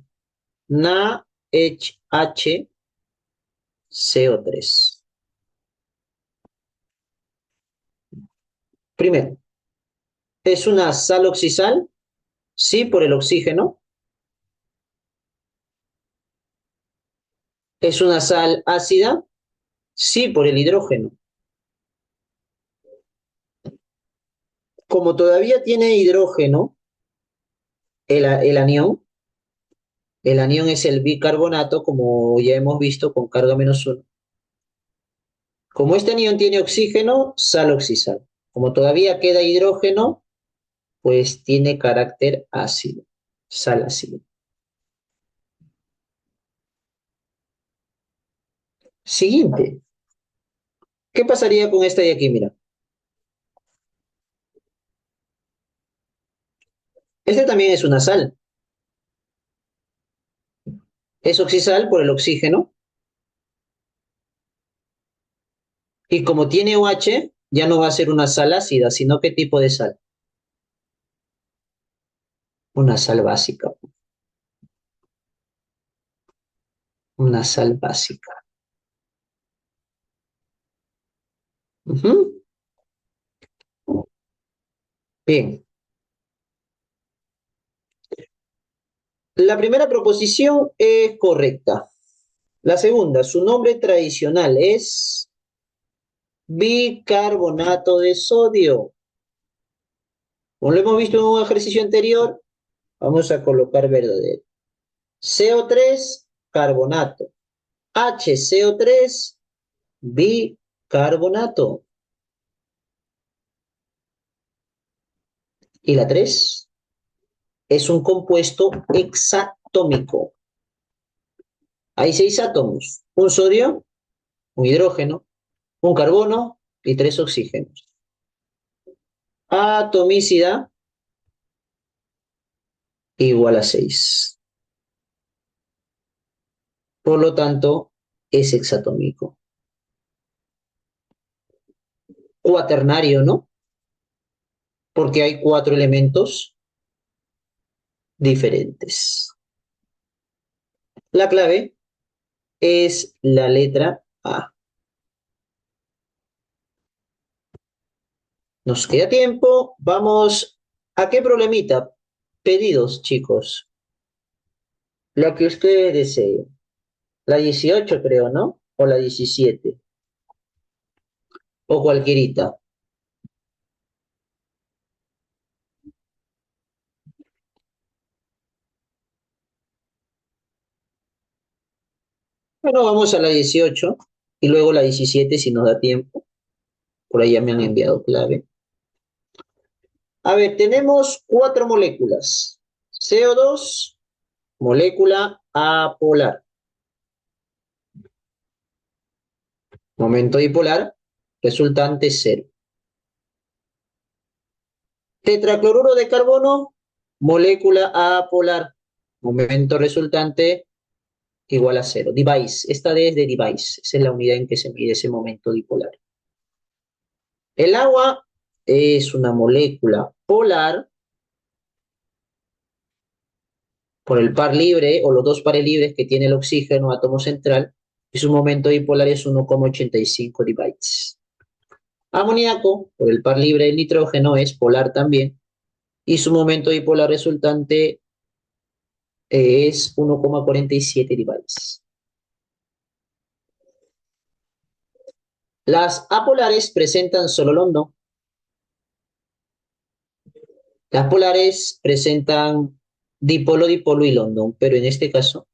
NaHCO3. Primero, ¿es una sal oxisal? Sí, por el oxígeno. ¿Es una sal ácida? Sí, por el hidrógeno. Como todavía tiene hidrógeno, el anión, el anión es el bicarbonato, como ya hemos visto, con carga menos uno. Como este anión tiene oxígeno, sal oxisal. Como todavía queda hidrógeno, pues tiene carácter ácido, sal ácido. Siguiente. ¿Qué pasaría con esta de aquí? Mira. Este también es una sal. Es oxisal por el oxígeno. Y como tiene OH, ya no va a ser una sal ácida, sino ¿qué tipo de sal? Una sal básica. Una sal básica. Ujú. Bien. La primera proposición es correcta. La segunda, su nombre tradicional es bicarbonato de sodio. Como lo hemos visto en un ejercicio anterior, vamos a colocar verdadero. CO3, carbonato. HCO3, bicarbonato. Y la 3 es un compuesto hexatómico. Hay 6 átomos, un sodio, un hidrógeno, un carbono y 3 oxígenos. Atomicidad igual a 6. Por lo tanto, es hexatómico. Cuaternario, ¿no? Porque hay 4 elementos diferentes. La clave es la letra A. Nos queda tiempo. Vamos. ¿A qué problemita? Pedidos, chicos. La que ustedes deseen. La 18, creo, ¿no? O la 17. O cualquierita. Bueno, vamos a la 18 y luego la 17 si nos da tiempo. Por ahí ya me han enviado clave. A ver, tenemos 4 moléculas. CO2, molécula apolar. Momento dipolar, resultante cero. Tetracloruro de carbono, molécula apolar. Momento resultante igual a cero. Device, esta D es de device, esa es la unidad en que se mide ese momento dipolar. El agua es una molécula polar por el par libre o los dos pares libres que tiene el oxígeno, átomo central, y su momento dipolar es 1,85 divides. Amoníaco, por el par libre del nitrógeno, es polar también, y su momento dipolar resultante es 1,47 divides. Las apolares presentan solo London. Las polares presentan dipolo, dipolo y London, pero en este caso,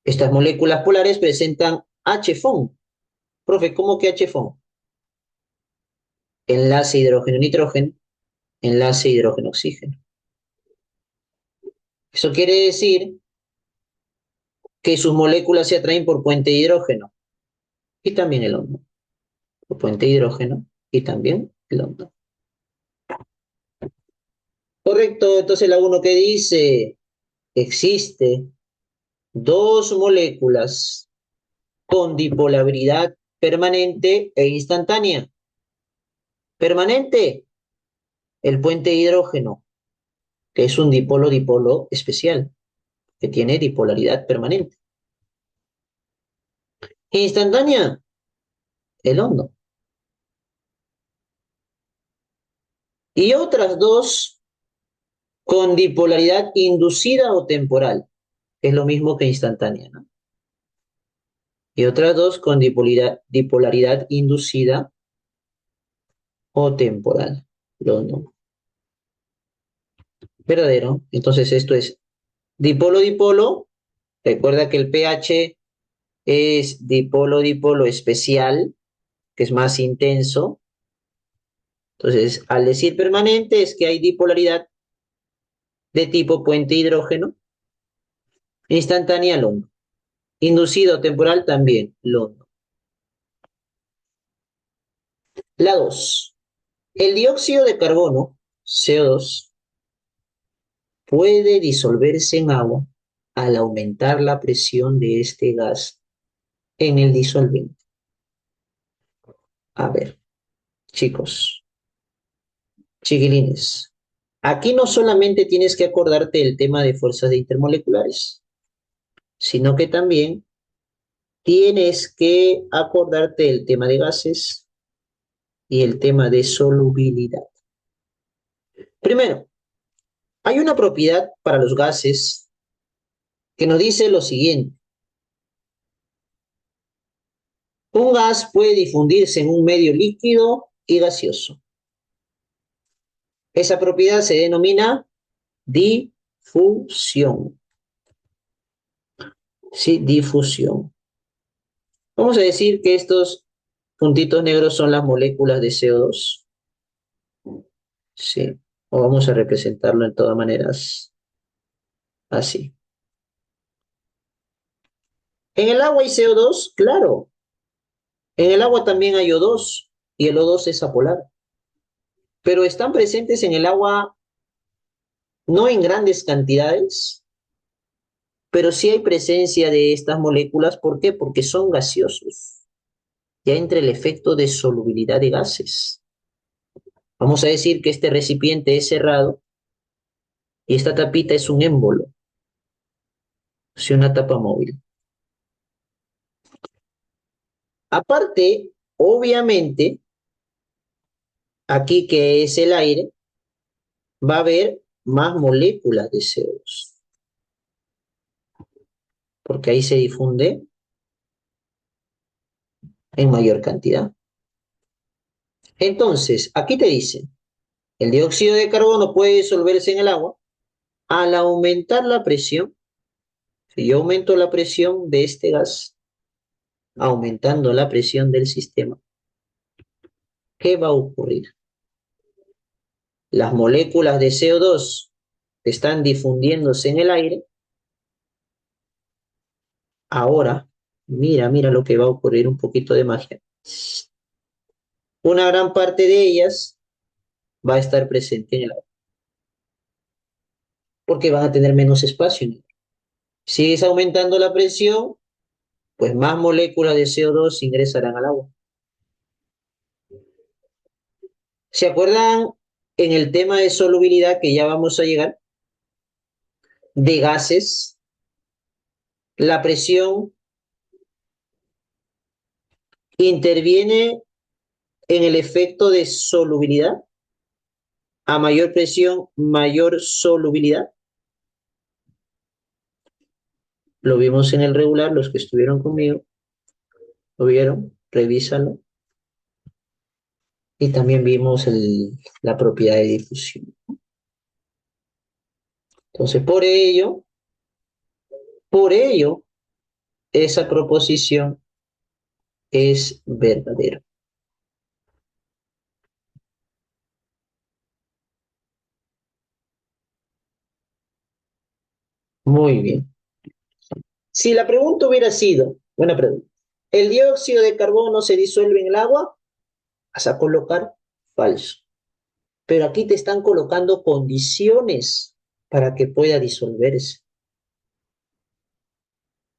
estas moléculas polares presentan H-FON. Profe, ¿cómo que H-FON? Enlace hidrógeno-nitrógeno, enlace hidrógeno-oxígeno. Eso quiere decir que sus moléculas se atraen por puente de hidrógeno y también el London. Por puente de hidrógeno y también el London. Correcto, entonces la 1 que dice, existe dos moléculas con dipolaridad permanente e instantánea. Permanente, el puente de hidrógeno, que es un dipolo-dipolo especial, que tiene dipolaridad permanente. Instantánea, el hondo. Y otras dos con dipolaridad inducida o temporal, que es lo mismo que instantánea, ¿no? Y otras dos con dipolaridad inducida o temporal. Lo no. Verdadero. Entonces esto es dipolo-dipolo. Recuerda que el pH es dipolo-dipolo especial, que es más intenso. Entonces, al decir permanente es que hay dipolaridad de tipo puente hidrógeno, instantánea London. Inducido temporal también London. La 2. El dióxido de carbono, CO2, puede disolverse en agua al aumentar la presión de este gas en el disolvente. A ver, chicos, chiquilines, aquí no solamente tienes que acordarte el tema de fuerzas intermoleculares, sino que también tienes que acordarte el tema de gases y el tema de solubilidad. Primero, hay una propiedad para los gases que nos dice lo siguiente. Un gas puede difundirse en un medio líquido y gaseoso. Esa propiedad se denomina difusión. Sí, difusión. Vamos a decir que estos puntitos negros son las moléculas de CO2. Sí, o vamos a representarlo en todas maneras así. En el agua hay CO2, claro. En el agua también hay O2 y el O2 es apolar. Pero están presentes en el agua no en grandes cantidades, pero sí hay presencia de estas moléculas. ¿Por qué? Porque son gaseosos. Ya entre el efecto de solubilidad de gases. Vamos a decir que este recipiente es cerrado y esta tapita es un émbolo, o sea, una tapa móvil. Aparte, obviamente, aquí que es el aire, va a haber más moléculas de CO2, porque ahí se difunde en mayor cantidad. Entonces, aquí te dice, el dióxido de carbono puede disolverse en el agua al aumentar la presión. Si yo aumento la presión de este gas, aumentando la presión del sistema, ¿qué va a ocurrir? Las moléculas de CO2 están difundiéndose en el aire. Ahora, mira lo que va a ocurrir, un poquito de magia. Una gran parte de ellas va a estar presente en el agua. porque van a tener menos espacio. Si es aumentando la presión, pues más moléculas de CO2 ingresarán al agua. ¿Se acuerdan en el tema de solubilidad que ya vamos a llegar? De gases, la presión interviene en el efecto de solubilidad. A mayor presión, mayor solubilidad. Lo vimos en el regular, los que estuvieron conmigo, lo vieron, revísalo. Y también vimos la propiedad de difusión. Entonces, por ello, esa proposición es verdadera. Muy bien. Si la pregunta hubiera sido, buena pregunta, ¿el dióxido de carbono se disuelve en el agua? Vas a colocar falso. Pero aquí te están colocando condiciones para que pueda disolverse.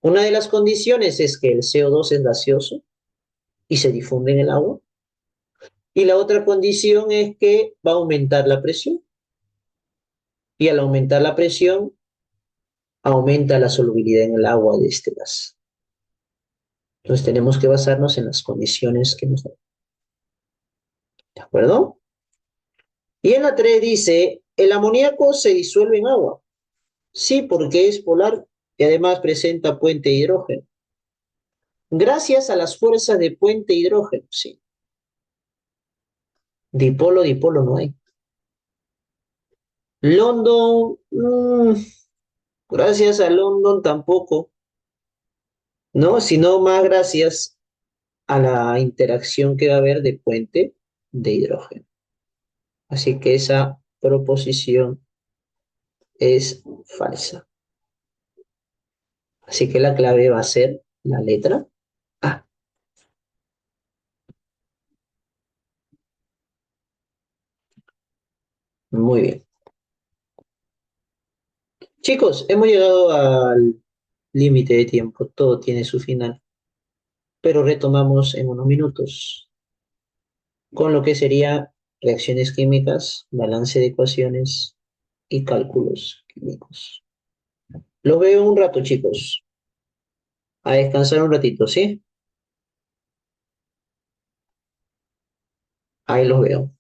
Una de las condiciones es que el CO2 es gaseoso y se difunde en el agua. Y la otra condición es que va a aumentar la presión. Y al aumentar la presión, aumenta la solubilidad en el agua de este gas. Entonces tenemos que basarnos en las condiciones que nos dan. ¿De acuerdo? Y en la 3 dice, el amoníaco se disuelve en agua. Sí, porque es polar y además presenta puente de hidrógeno. Gracias a las fuerzas de puente de hidrógeno, sí. Dipolo, dipolo no hay. London, gracias a London tampoco, ¿no? Sino más gracias a la interacción que va a haber de puente de hidrógeno. Así que esa proposición es falsa. Así que la clave va a ser la letra A. Muy bien. Chicos, hemos llegado al límite de tiempo. Todo tiene su final. Pero retomamos en unos minutos con lo que sería reacciones químicas, balance de ecuaciones y cálculos químicos. Los veo un rato, chicos. A descansar un ratito, ¿sí? Ahí los veo.